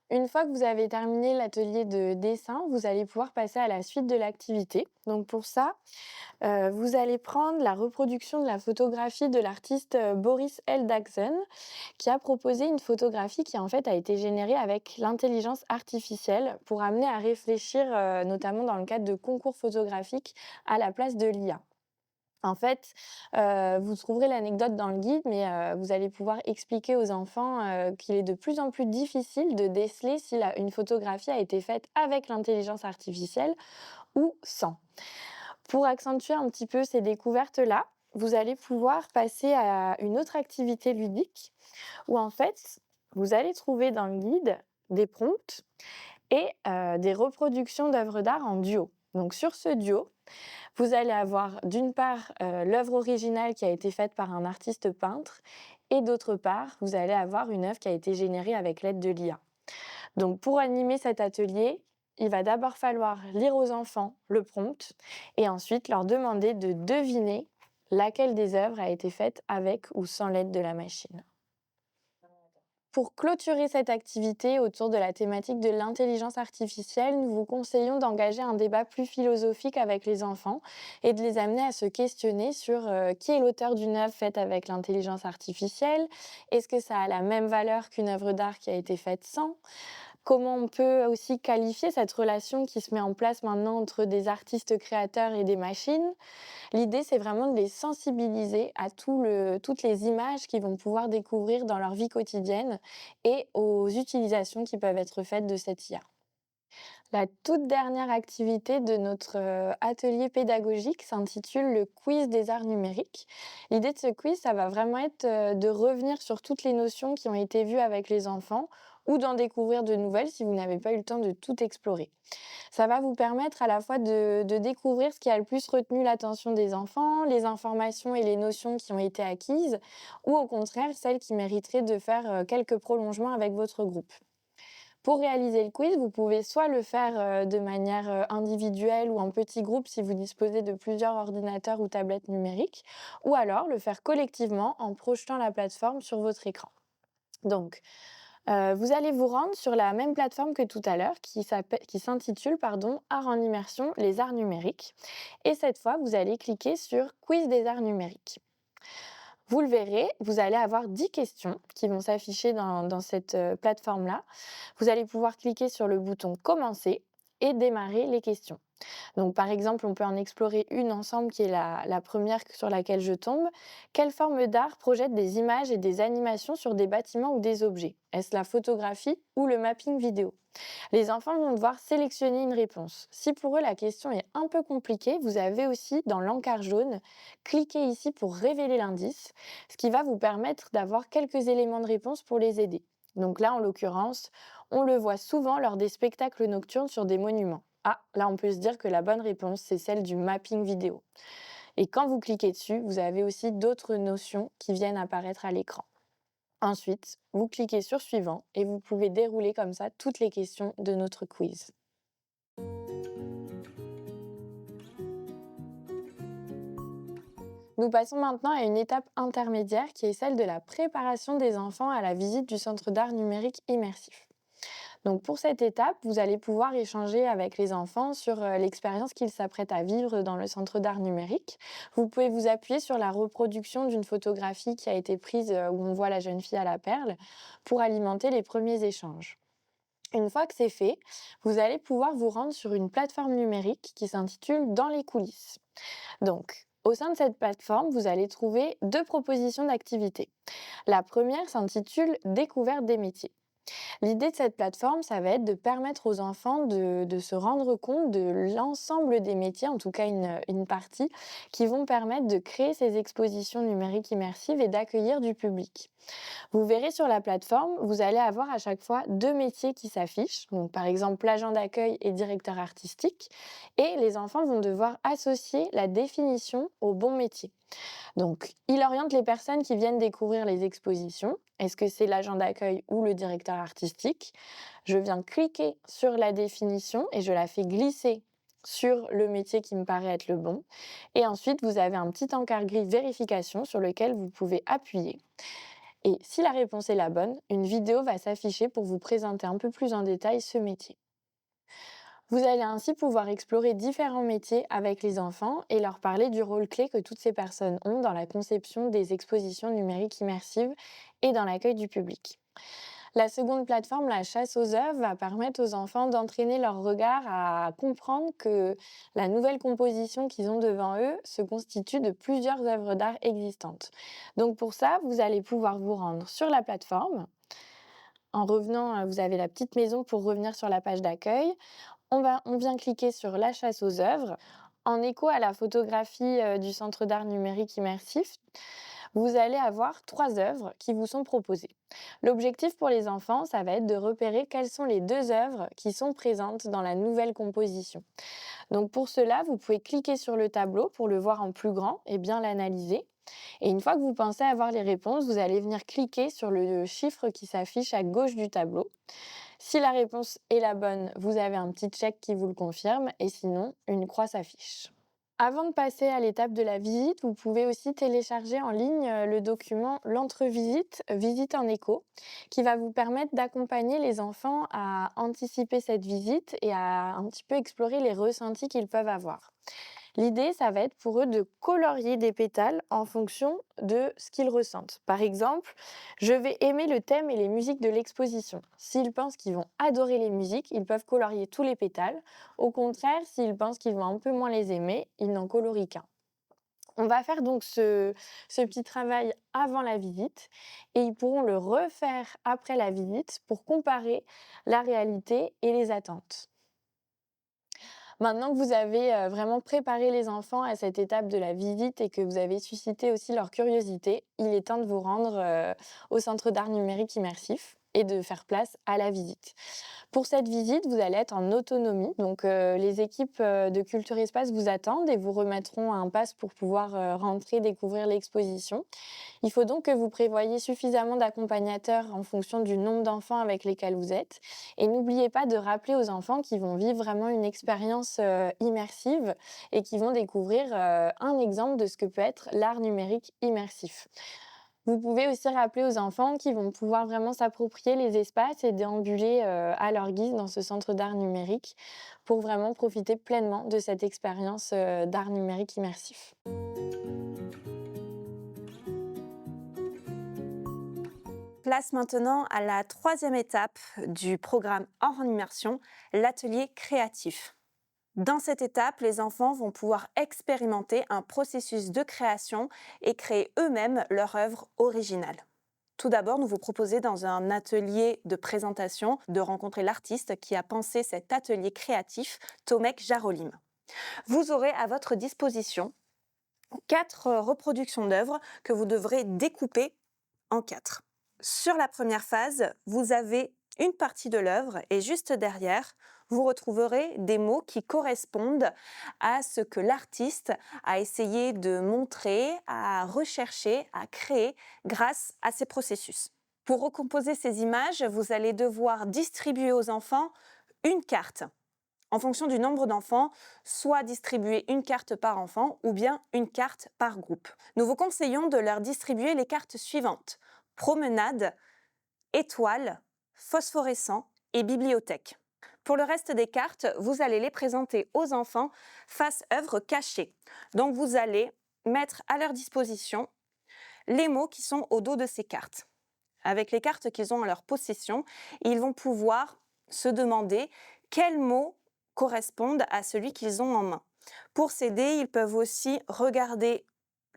Une fois que vous avez terminé l'atelier de dessin, vous allez pouvoir passer à la suite de l'activité. Donc pour ça, vous allez prendre la reproduction de la photographie de l'artiste Boris Eldagsen, qui a proposé une photographie qui en fait a été générée avec l'intelligence artificielle pour amener à réfléchir, notamment dans le cadre de concours photographiques, à la place de l'IA. En fait, vous trouverez l'anecdote dans le guide, mais vous allez pouvoir expliquer aux enfants, qu'il est de plus en plus difficile de déceler si une photographie a été faite avec l'intelligence artificielle ou sans. Pour accentuer un petit peu ces découvertes-là, vous allez pouvoir passer à une autre activité ludique où en fait, vous allez trouver dans le guide des prompts et des reproductions d'œuvres d'art en duo. Donc sur ce duo, vous allez avoir d'une part l'œuvre originale qui a été faite par un artiste peintre et d'autre part, vous allez avoir une œuvre qui a été générée avec l'aide de l'IA. Donc pour animer cet atelier, il va d'abord falloir lire aux enfants le prompt et ensuite leur demander de deviner laquelle des œuvres a été faite avec ou sans l'aide de la machine. Pour clôturer cette activité autour de la thématique de l'intelligence artificielle, nous vous conseillons d'engager un débat plus philosophique avec les enfants et de les amener à se questionner sur qui est l'auteur d'une œuvre faite avec l'intelligence artificielle, est-ce que ça a la même valeur qu'une œuvre d'art qui a été faite sans, comment on peut aussi qualifier cette relation qui se met en place maintenant entre des artistes créateurs et des machines. L'idée, c'est vraiment de les sensibiliser à toutes les images qu'ils vont pouvoir découvrir dans leur vie quotidienne et aux utilisations qui peuvent être faites de cette IA. La toute dernière activité de notre atelier pédagogique s'intitule le quiz des arts numériques. L'idée de ce quiz, ça va vraiment être de revenir sur toutes les notions qui ont été vues avec les enfants ou d'en découvrir de nouvelles si vous n'avez pas eu le temps de tout explorer. Ça va vous permettre à la fois de découvrir ce qui a le plus retenu l'attention des enfants, les informations et les notions qui ont été acquises, ou au contraire celles qui mériteraient de faire quelques prolongements avec votre groupe. Pour réaliser le quiz, vous pouvez soit le faire de manière individuelle ou en petit groupe si vous disposez de plusieurs ordinateurs ou tablettes numériques, ou alors le faire collectivement en projetant la plateforme sur votre écran. Donc, vous allez vous rendre sur la même plateforme que tout à l'heure qui s'intitule pardon, Art en immersion, les arts numériques. Et cette fois, vous allez cliquer sur Quiz des arts numériques. Vous le verrez, vous allez avoir 10 questions qui vont s'afficher dans cette plateforme-là. Vous allez pouvoir cliquer sur le bouton Commencer et démarrer les questions. Donc, par exemple, on peut en explorer une ensemble qui est la première sur laquelle je tombe. Quelle forme d'art projette des images et des animations sur des bâtiments ou des objets? Est-ce la photographie ou le mapping vidéo? Les enfants vont devoir sélectionner une réponse. Si pour eux la question est un peu compliquée, vous avez aussi dans l'encart jaune, cliquez ici pour révéler l'indice, ce qui va vous permettre d'avoir quelques éléments de réponse pour les aider. Donc là, en l'occurrence, on le voit souvent lors des spectacles nocturnes sur des monuments. Ah, là, on peut se dire que la bonne réponse, c'est celle du mapping vidéo. Et quand vous cliquez dessus, vous avez aussi d'autres notions qui viennent apparaître à l'écran. Ensuite, vous cliquez sur Suivant et vous pouvez dérouler comme ça toutes les questions de notre quiz. Nous passons maintenant à une étape intermédiaire qui est celle de la préparation des enfants à la visite du Centre d'art numérique immersif. Donc pour cette étape, vous allez pouvoir échanger avec les enfants sur l'expérience qu'ils s'apprêtent à vivre dans le Centre d'art numérique. Vous pouvez vous appuyer sur la reproduction d'une photographie qui a été prise où on voit la jeune fille à la perle pour alimenter les premiers échanges. Une fois que c'est fait, vous allez pouvoir vous rendre sur une plateforme numérique qui s'intitule Dans les coulisses. Donc, au sein de cette plateforme, vous allez trouver deux propositions d'activités. La première s'intitule Découverte des métiers. L'idée de cette plateforme, ça va être de permettre aux enfants de se rendre compte de l'ensemble des métiers, en tout cas une partie, qui vont permettre de créer ces expositions numériques immersives et d'accueillir du public. Vous verrez sur la plateforme, vous allez avoir à chaque fois deux métiers qui s'affichent, donc par exemple l'agent d'accueil et directeur artistique, et les enfants vont devoir associer la définition au bon métier. Donc, il oriente les personnes qui viennent découvrir les expositions. Est-ce que c'est l'agent d'accueil ou le directeur artistique? Je viens cliquer sur la définition et je la fais glisser sur le métier qui me paraît être le bon. Et ensuite, vous avez un petit encart gris vérification sur lequel vous pouvez appuyer. Et si la réponse est la bonne, une vidéo va s'afficher pour vous présenter un peu plus en détail ce métier. Vous allez ainsi pouvoir explorer différents métiers avec les enfants et leur parler du rôle clé que toutes ces personnes ont dans la conception des expositions numériques immersives et dans l'accueil du public. La seconde plateforme, la chasse aux œuvres, va permettre aux enfants d'entraîner leur regard à comprendre que la nouvelle composition qu'ils ont devant eux se constitue de plusieurs œuvres d'art existantes. Donc pour ça, vous allez pouvoir vous rendre sur la plateforme. En revenant, vous avez la petite maison pour revenir sur la page d'accueil. On vient cliquer sur la chasse aux œuvres. En écho à la photographie du Centre d'art numérique immersif, vous allez avoir 3 œuvres qui vous sont proposées. L'objectif pour les enfants, ça va être de repérer quelles sont les 2 œuvres qui sont présentes dans la nouvelle composition. Donc pour cela, vous pouvez cliquer sur le tableau pour le voir en plus grand et bien l'analyser. Et une fois que vous pensez avoir les réponses, vous allez venir cliquer sur le chiffre qui s'affiche à gauche du tableau. Si la réponse est la bonne, vous avez un petit check qui vous le confirme et sinon, une croix s'affiche. Avant de passer à l'étape de la visite, vous pouvez aussi télécharger en ligne le document L'entrevisite, visite en écho, qui va vous permettre d'accompagner les enfants à anticiper cette visite et à un petit peu explorer les ressentis qu'ils peuvent avoir. L'idée, ça va être pour eux de colorier des pétales en fonction de ce qu'ils ressentent. Par exemple, je vais aimer le thème et les musiques de l'exposition. S'ils pensent qu'ils vont adorer les musiques, ils peuvent colorier tous les pétales. Au contraire, s'ils pensent qu'ils vont un peu moins les aimer, ils n'en colorient qu'un. On va faire donc ce petit travail avant la visite et ils pourront le refaire après la visite pour comparer la réalité et les attentes. Maintenant que vous avez vraiment préparé les enfants à cette étape de la visite et que vous avez suscité aussi leur curiosité, il est temps de vous rendre au Centre d'art numérique immersif. et de faire place à la visite. Pour cette visite, vous allez être en autonomie. Donc, les équipes de Culture Espace vous attendent et vous remettront un pass pour pouvoir rentrer, découvrir l'exposition. Il faut donc que vous prévoyiez suffisamment d'accompagnateurs en fonction du nombre d'enfants avec lesquels vous êtes. Et n'oubliez pas de rappeler aux enfants qu'ils vont vivre vraiment une expérience immersive et qui vont découvrir un exemple de ce que peut être l'art numérique immersif. Vous pouvez aussi rappeler aux enfants qu'ils vont pouvoir vraiment s'approprier les espaces et déambuler à leur guise dans ce centre d'art numérique pour vraiment profiter pleinement de cette expérience d'art numérique immersif. Place maintenant à la troisième étape du programme hors immersion, l'atelier créatif. Dans cette étape, les enfants vont pouvoir expérimenter un processus de création et créer eux-mêmes leur œuvre originale. Tout d'abord, nous vous proposons dans un atelier de présentation de rencontrer l'artiste qui a pensé cet atelier créatif, Tomek Jarolim. Vous aurez à votre disposition 4 reproductions d'œuvres que vous devrez découper en 4. Sur la première phase, vous avez une partie de l'œuvre et juste derrière, vous retrouverez des mots qui correspondent à ce que l'artiste a essayé de montrer, à rechercher, à créer grâce à ces processus. Pour recomposer ces images, vous allez devoir distribuer aux enfants une carte. En fonction du nombre d'enfants, soit distribuer une carte par enfant ou bien une carte par groupe. Nous vous conseillons de leur distribuer les cartes suivantes: promenade, étoile, phosphorescent et bibliothèque. Pour le reste des cartes, vous allez les présenter aux enfants face œuvre cachée. Donc vous allez mettre à leur disposition les mots qui sont au dos de ces cartes. Avec les cartes qu'ils ont en leur possession, ils vont pouvoir se demander quels mots correspondent à celui qu'ils ont en main. Pour s'aider, ils peuvent aussi regarder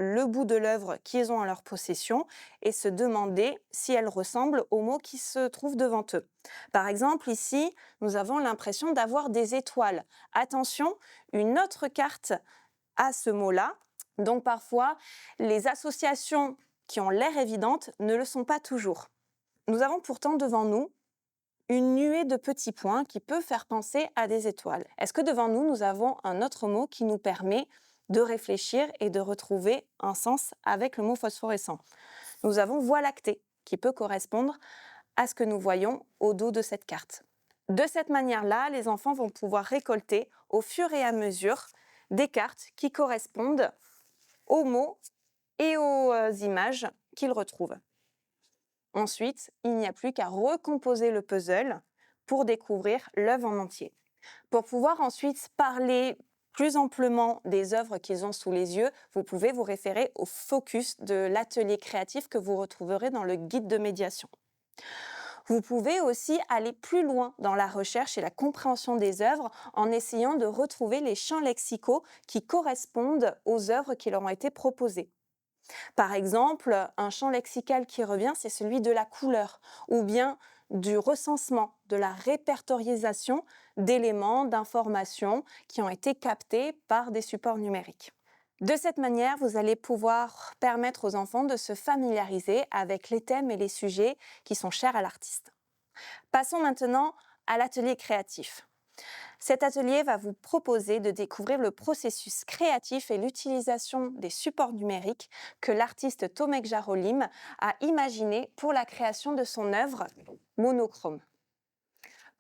le bout de l'œuvre qu'ils ont en leur possession et se demander si elle ressemble aux mots qui se trouvent devant eux. Par exemple, ici, nous avons l'impression d'avoir des étoiles. Attention, une autre carte a ce mot-là. Donc parfois, les associations qui ont l'air évidentes ne le sont pas toujours. Nous avons pourtant devant nous une nuée de petits points qui peut faire penser à des étoiles. Est-ce que devant nous, nous avons un autre mot qui nous permet de réfléchir et de retrouver un sens avec le mot phosphorescent? Nous avons Voie lactée, qui peut correspondre à ce que nous voyons au dos de cette carte. De cette manière-là, les enfants vont pouvoir récolter au fur et à mesure des cartes qui correspondent aux mots et aux images qu'ils retrouvent. Ensuite, il n'y a plus qu'à recomposer le puzzle pour découvrir l'œuvre en entier. Pour pouvoir ensuite parler plus amplement des œuvres qu'ils ont sous les yeux, vous pouvez vous référer au focus de l'atelier créatif que vous retrouverez dans le guide de médiation. Vous pouvez aussi aller plus loin dans la recherche et la compréhension des œuvres en essayant de retrouver les champs lexicaux qui correspondent aux œuvres qui leur ont été proposées. Par exemple, un champ lexical qui revient, c'est celui de la couleur, ou bien du recensement, de la répertorialisation d'éléments, d'informations qui ont été captés par des supports numériques. De cette manière, vous allez pouvoir permettre aux enfants de se familiariser avec les thèmes et les sujets qui sont chers à l'artiste. Passons maintenant à l'atelier créatif. Cet atelier va vous proposer de découvrir le processus créatif et l'utilisation des supports numériques que l'artiste Tomek Jarolim a imaginé pour la création de son œuvre monochrome.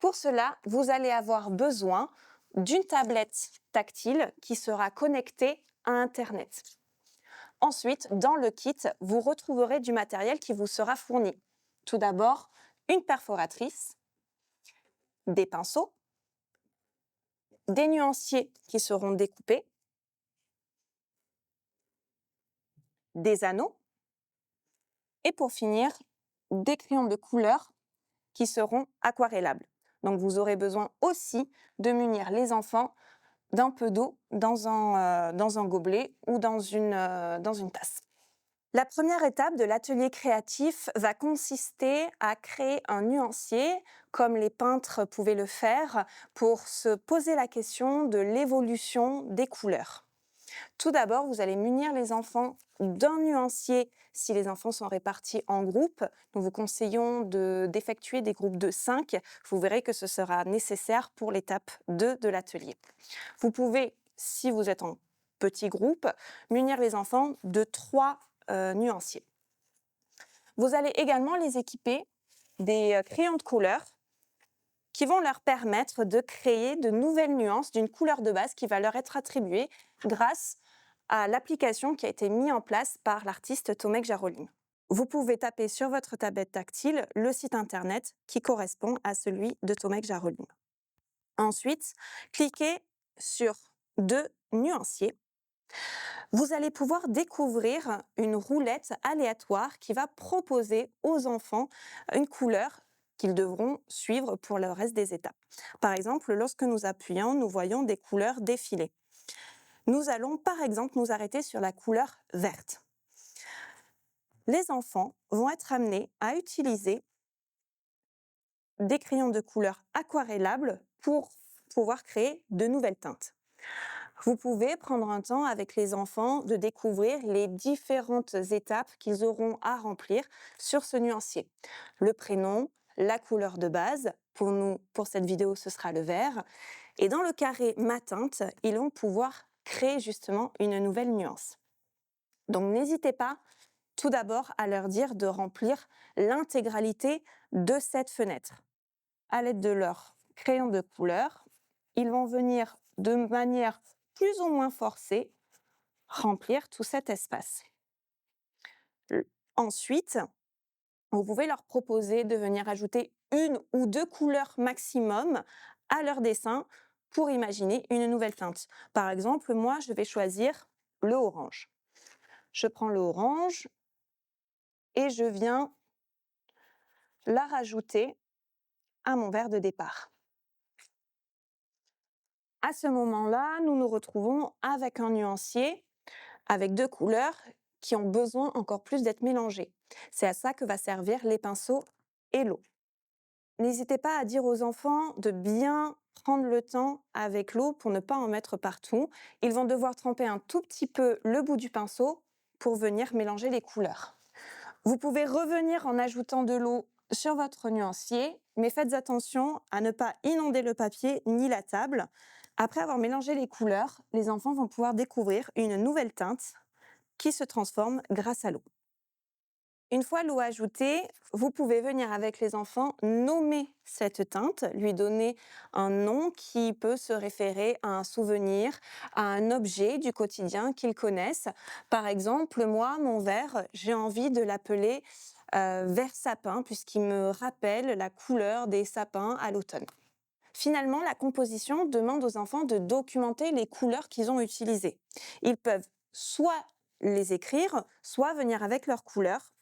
Pour cela, vous allez avoir besoin d'une tablette tactile qui sera connectée à Internet. Ensuite, dans le kit, vous retrouverez du matériel qui vous sera fourni. Tout d'abord, une perforatrice, des pinceaux, des nuanciers qui seront découpés, des anneaux et pour finir, des crayons de couleur qui seront aquarellables. Donc vous aurez besoin aussi de munir les enfants d'un peu d'eau dans un gobelet ou dans une tasse. La première étape de l'atelier créatif va consister à créer un nuancier, comme les peintres pouvaient le faire, pour se poser la question de l'évolution des couleurs. Tout d'abord, vous allez munir les enfants d'un nuancier si les enfants sont répartis en groupes. Nous vous conseillons d'effectuer des groupes de 5. Vous verrez que ce sera nécessaire pour l'étape 2 de l'atelier. Vous pouvez, si vous êtes en petit groupe, munir les enfants de 3 nuanciers. Vous allez également les équiper des crayons de couleur qui vont leur permettre de créer de nouvelles nuances d'une couleur de base qui va leur être attribuée grâce à l'application qui a été mise en place par l'artiste Tomek Jarolim. Vous pouvez taper sur votre tablette tactile le site internet qui correspond à celui de Tomek Jarolim. Ensuite, cliquez sur 2 nuanciers. Vous allez pouvoir découvrir une roulette aléatoire qui va proposer aux enfants une couleur qu'ils devront suivre pour le reste des étapes. Par exemple, lorsque nous appuyons, nous voyons des couleurs défiler. Nous allons par exemple nous arrêter sur la couleur verte. Les enfants vont être amenés à utiliser des crayons de couleur aquarellables pour pouvoir créer de nouvelles teintes. Vous pouvez prendre un temps avec les enfants de découvrir les différentes étapes qu'ils auront à remplir sur ce nuancier. Le prénom, la couleur de base, pour nous, pour cette vidéo, ce sera le vert. Et dans le carré ma teinte, ils vont pouvoir créer justement une nouvelle nuance. Donc n'hésitez pas tout d'abord à leur dire de remplir l'intégralité de cette fenêtre. À l'aide de leur crayon de couleur, ils vont venir de manière plus ou moins forcée remplir tout cet espace. Ensuite, vous pouvez leur proposer de venir ajouter 1 ou 2 couleurs maximum à leur dessin pour imaginer une nouvelle teinte. Par exemple, moi, je vais choisir le orange. Je prends le orange et je viens la rajouter à mon vert de départ. À ce moment-là, nous nous retrouvons avec un nuancier, avec 2 couleurs qui ont besoin encore plus d'être mélangées. C'est à ça que va servir les pinceaux et l'eau. N'hésitez pas à dire aux enfants de bien prendre le temps avec l'eau pour ne pas en mettre partout. Ils vont devoir tremper un tout petit peu le bout du pinceau pour venir mélanger les couleurs. Vous pouvez revenir en ajoutant de l'eau sur votre nuancier, mais faites attention à ne pas inonder le papier ni la table. Après avoir mélangé les couleurs, les enfants vont pouvoir découvrir une nouvelle teinte qui se transforme grâce à l'eau. Une fois l'eau ajoutée, vous pouvez venir avec les enfants nommer cette teinte, lui donner un nom qui peut se référer à un souvenir, à un objet du quotidien qu'ils connaissent. Par exemple, moi, mon vert, j'ai envie de l'appeler vert sapin puisqu'il me rappelle la couleur des sapins à l'automne. Finalement, la composition demande aux enfants de documenter les couleurs qu'ils ont utilisées. Ils peuvent soit les écrire, soit venir avec leurs couleurs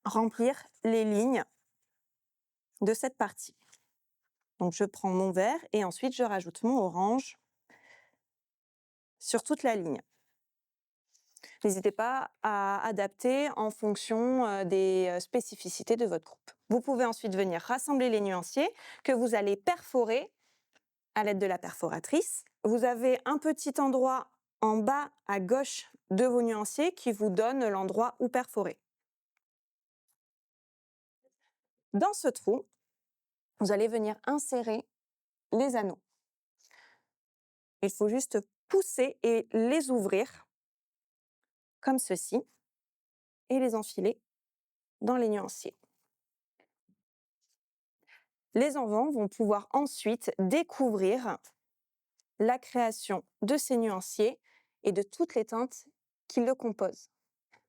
remplir les lignes de cette partie. Donc je prends mon vert et ensuite je rajoute mon orange sur toute la ligne. N'hésitez pas à adapter en fonction des spécificités de votre groupe. Vous pouvez ensuite venir rassembler les nuanciers que vous allez perforer à l'aide de la perforatrice. Vous avez un petit endroit en bas à gauche de vos nuanciers qui vous donne l'endroit où perforer. Dans ce trou, vous allez venir insérer les anneaux. Il faut juste pousser et les ouvrir comme ceci et les enfiler dans les nuanciers. Les enfants vont pouvoir ensuite découvrir la création de ces nuanciers et de toutes les teintes qui le composent.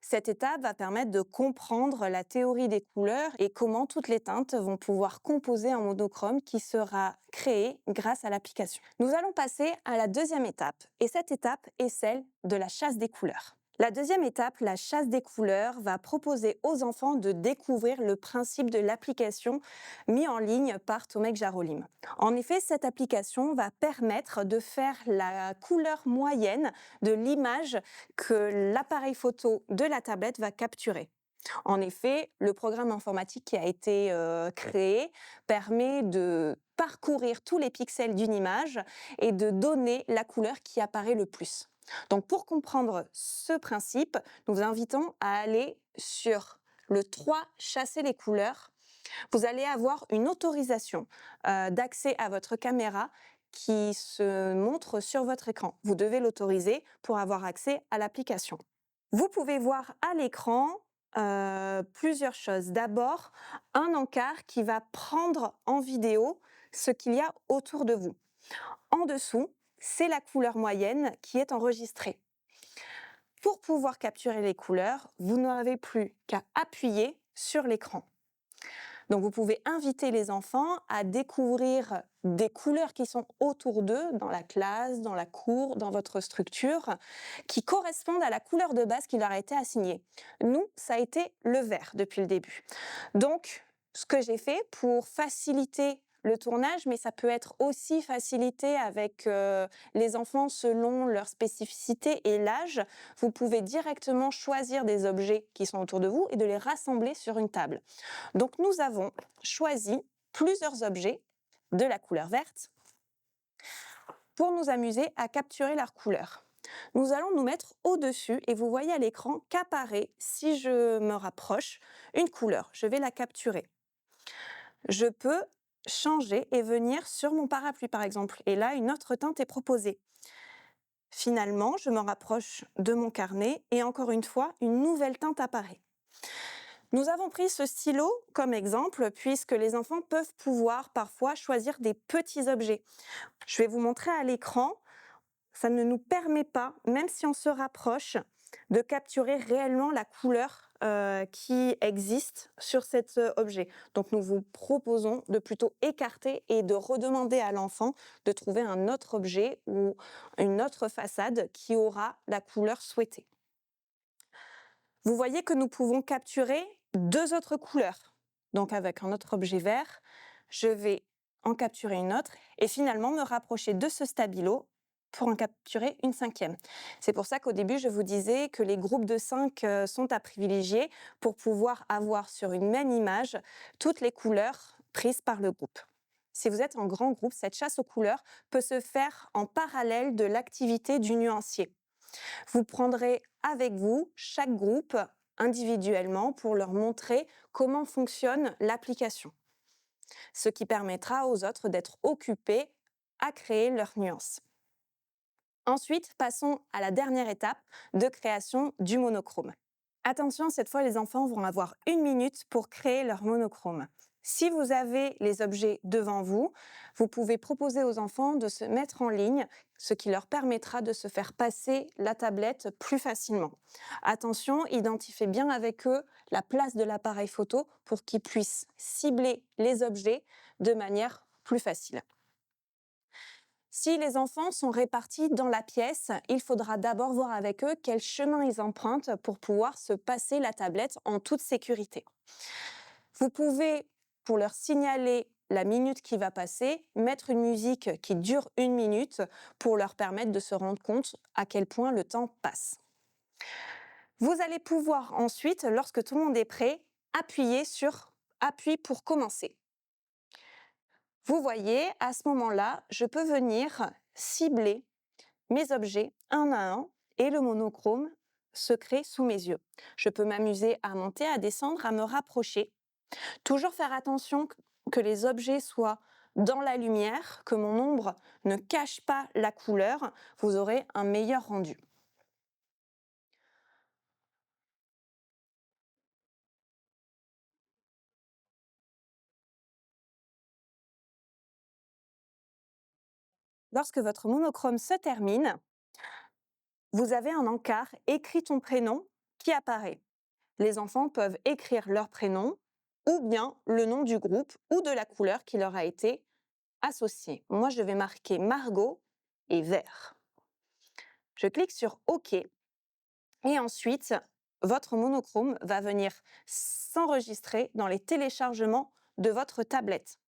Cette étape va permettre de comprendre la théorie des couleurs et comment toutes les teintes vont pouvoir composer un monochrome qui sera créé grâce à l'application. Nous allons passer à la deuxième étape, et cette étape est celle de la chasse des couleurs. La deuxième étape, la chasse des couleurs, va proposer aux enfants de découvrir le principe de l'application mis en ligne par Tomek Jarolim. En effet, cette application va permettre de faire la couleur moyenne de l'image que l'appareil photo de la tablette va capturer. En effet, le programme informatique qui a été créé permet de parcourir tous les pixels d'une image et de donner la couleur qui apparaît le plus. Donc pour comprendre ce principe, nous vous invitons à aller sur le 3 chasser les couleurs. Vous allez avoir une autorisation d'accès à votre caméra qui se montre sur votre écran. Vous devez l'autoriser pour avoir accès à l'application. Vous pouvez voir à l'écran plusieurs choses. D'abord, un encart qui va prendre en vidéo ce qu'il y a autour de vous. En dessous, c'est la couleur moyenne qui est enregistrée. Pour pouvoir capturer les couleurs, vous n'avez plus qu'à appuyer sur l'écran. Donc vous pouvez inviter les enfants à découvrir des couleurs qui sont autour d'eux, dans la classe, dans la cour, dans votre structure, qui correspondent à la couleur de base qui leur a été assignée. Nous, ça a été le vert depuis le début. Donc, ce que j'ai fait pour faciliter le tournage, mais ça peut être aussi facilité avec les enfants selon leur spécificité et l'âge, vous pouvez directement choisir des objets qui sont autour de vous et de les rassembler sur une table. Donc nous avons choisi plusieurs objets de la couleur verte pour nous amuser à capturer leur couleur. Nous allons nous mettre au-dessus et vous voyez à l'écran qu'apparaît, si je me rapproche, une couleur. Je vais la capturer. Je peux changer et venir sur mon parapluie par exemple. Et là, une autre teinte est proposée. Finalement, je me rapproche de mon carnet et encore une fois, une nouvelle teinte apparaît. Nous avons pris ce stylo comme exemple puisque les enfants peuvent pouvoir parfois choisir des petits objets. Je vais vous montrer à l'écran, ça ne nous permet pas, même si on se rapproche, de capturer réellement la couleur qui existe sur cet objet. Donc nous vous proposons de plutôt écarter et de redemander à l'enfant de trouver un autre objet ou une autre façade qui aura la couleur souhaitée. Vous voyez que nous pouvons capturer 2 autres couleurs. Donc avec un autre objet vert, je vais en capturer une autre et finalement me rapprocher de ce stabilo pour en capturer une 5e. C'est pour ça qu'au début, je vous disais que les groupes de 5 sont à privilégier pour pouvoir avoir sur une même image toutes les couleurs prises par le groupe. Si vous êtes en grand groupe, cette chasse aux couleurs peut se faire en parallèle de l'activité du nuancier. Vous prendrez avec vous chaque groupe individuellement pour leur montrer comment fonctionne l'application, ce qui permettra aux autres d'être occupés à créer leurs nuances. Ensuite, passons à la dernière étape de création du monochrome. Attention, cette fois, les enfants vont avoir 1 minute pour créer leur monochrome. Si vous avez les objets devant vous, vous pouvez proposer aux enfants de se mettre en ligne, ce qui leur permettra de se faire passer la tablette plus facilement. Attention, identifiez bien avec eux la place de l'appareil photo pour qu'ils puissent cibler les objets de manière plus facile. Si les enfants sont répartis dans la pièce, il faudra d'abord voir avec eux quel chemin ils empruntent pour pouvoir se passer la tablette en toute sécurité. Vous pouvez, pour leur signaler la minute qui va passer, mettre une musique qui dure 1 minute pour leur permettre de se rendre compte à quel point le temps passe. Vous allez pouvoir ensuite, lorsque tout le monde est prêt, appuyer sur « Appuie pour commencer ». Vous voyez, à ce moment-là, je peux venir cibler mes objets un à un et le monochrome se crée sous mes yeux. Je peux m'amuser à monter, à descendre, à me rapprocher. Toujours faire attention que les objets soient dans la lumière, que mon ombre ne cache pas la couleur, vous aurez un meilleur rendu. Lorsque votre monochrome se termine, vous avez un encart « Écris ton prénom » qui apparaît. Les enfants peuvent écrire leur prénom ou bien le nom du groupe ou de la couleur qui leur a été associée. Moi, je vais marquer Margot et vert. Je clique sur OK et ensuite, votre monochrome va venir s'enregistrer dans les téléchargements de votre tablette.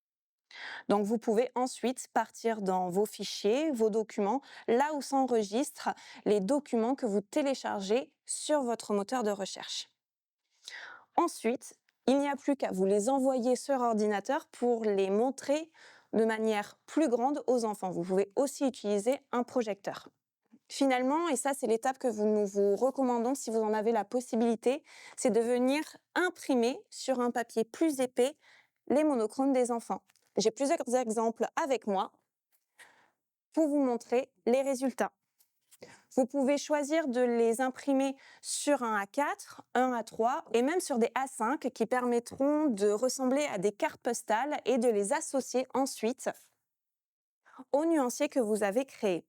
Donc, vous pouvez ensuite partir dans vos fichiers, vos documents, là où s'enregistrent les documents que vous téléchargez sur votre moteur de recherche. Ensuite, il n'y a plus qu'à vous les envoyer sur ordinateur pour les montrer de manière plus grande aux enfants. Vous pouvez aussi utiliser un projecteur. Finalement, et ça c'est l'étape que nous vous recommandons si vous en avez la possibilité, c'est de venir imprimer sur un papier plus épais les monochromes des enfants. J'ai plusieurs exemples avec moi pour vous montrer les résultats. Vous pouvez choisir de les imprimer sur un A4, un A3 et même sur des A5 qui permettront de ressembler à des cartes postales et de les associer ensuite aux nuanciers que vous avez créés.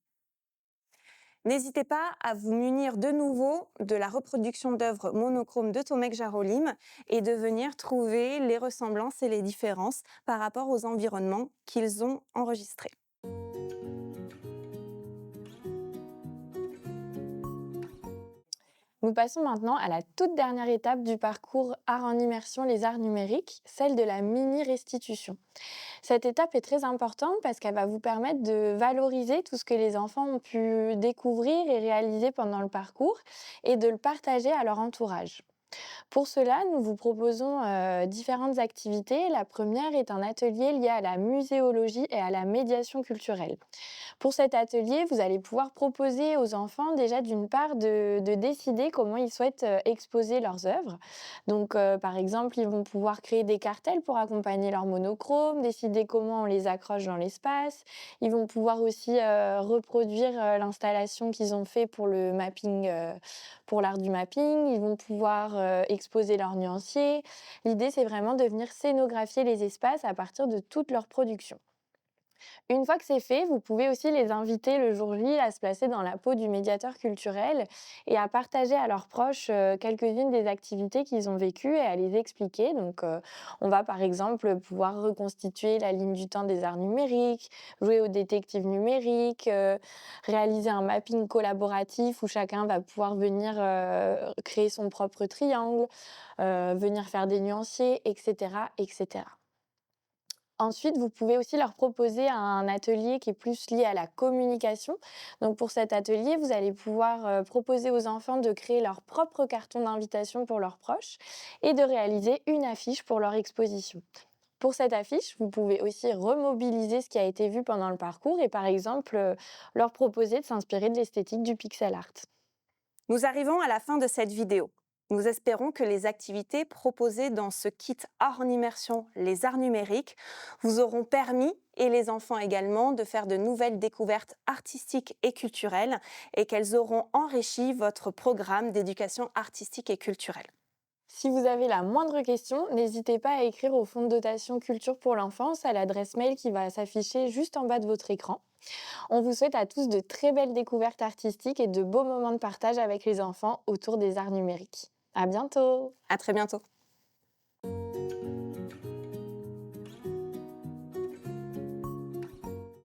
N'hésitez pas à vous munir de nouveau de la reproduction d'œuvres monochromes de Tomek Jarolim et de venir trouver les ressemblances et les différences par rapport aux environnements qu'ils ont enregistrés. Nous passons maintenant à la toute dernière étape du parcours Art en immersion, les arts numériques, celle de la mini-restitution. Cette étape est très importante parce qu'elle va vous permettre de valoriser tout ce que les enfants ont pu découvrir et réaliser pendant le parcours et de le partager à leur entourage. Pour cela, nous vous proposons différentes activités. La première est un atelier lié à la muséologie et à la médiation culturelle. Pour cet atelier, vous allez pouvoir proposer aux enfants déjà d'une part de décider comment ils souhaitent exposer leurs œuvres. Donc par exemple, ils vont pouvoir créer des cartels pour accompagner leur monochrome, décider comment on les accroche dans l'espace. Ils vont pouvoir aussi reproduire l'installation qu'ils ont fait pour le mapping, pour l'art du mapping. Ils vont pouvoir exposer leurs nuanciers. L'idée, c'est vraiment de venir scénographier les espaces à partir de toute leur production. Une fois que c'est fait, vous pouvez aussi les inviter le jour J à se placer dans la peau du médiateur culturel et à partager à leurs proches quelques-unes des activités qu'ils ont vécues et à les expliquer. Donc, on va par exemple pouvoir reconstituer la ligne du temps des arts numériques, jouer au détective numérique, réaliser un mapping collaboratif où chacun va pouvoir venir créer son propre triangle, venir faire des nuanciers, etc., etc. Ensuite, vous pouvez aussi leur proposer un atelier qui est plus lié à la communication. Donc pour cet atelier, vous allez pouvoir proposer aux enfants de créer leur propre carton d'invitation pour leurs proches et de réaliser une affiche pour leur exposition. Pour cette affiche, vous pouvez aussi remobiliser ce qui a été vu pendant le parcours et par exemple leur proposer de s'inspirer de l'esthétique du pixel art. Nous arrivons à la fin de cette vidéo. Nous espérons que les activités proposées dans ce kit Art en immersion, les arts numériques, vous auront permis, et les enfants également, de faire de nouvelles découvertes artistiques et culturelles et qu'elles auront enrichi votre programme d'éducation artistique et culturelle. Si vous avez la moindre question, n'hésitez pas à écrire au fonds de dotation culture pour l'enfance à l'adresse mail qui va s'afficher juste en bas de votre écran. On vous souhaite à tous de très belles découvertes artistiques et de beaux moments de partage avec les enfants autour des arts numériques. À bientôt! À très bientôt.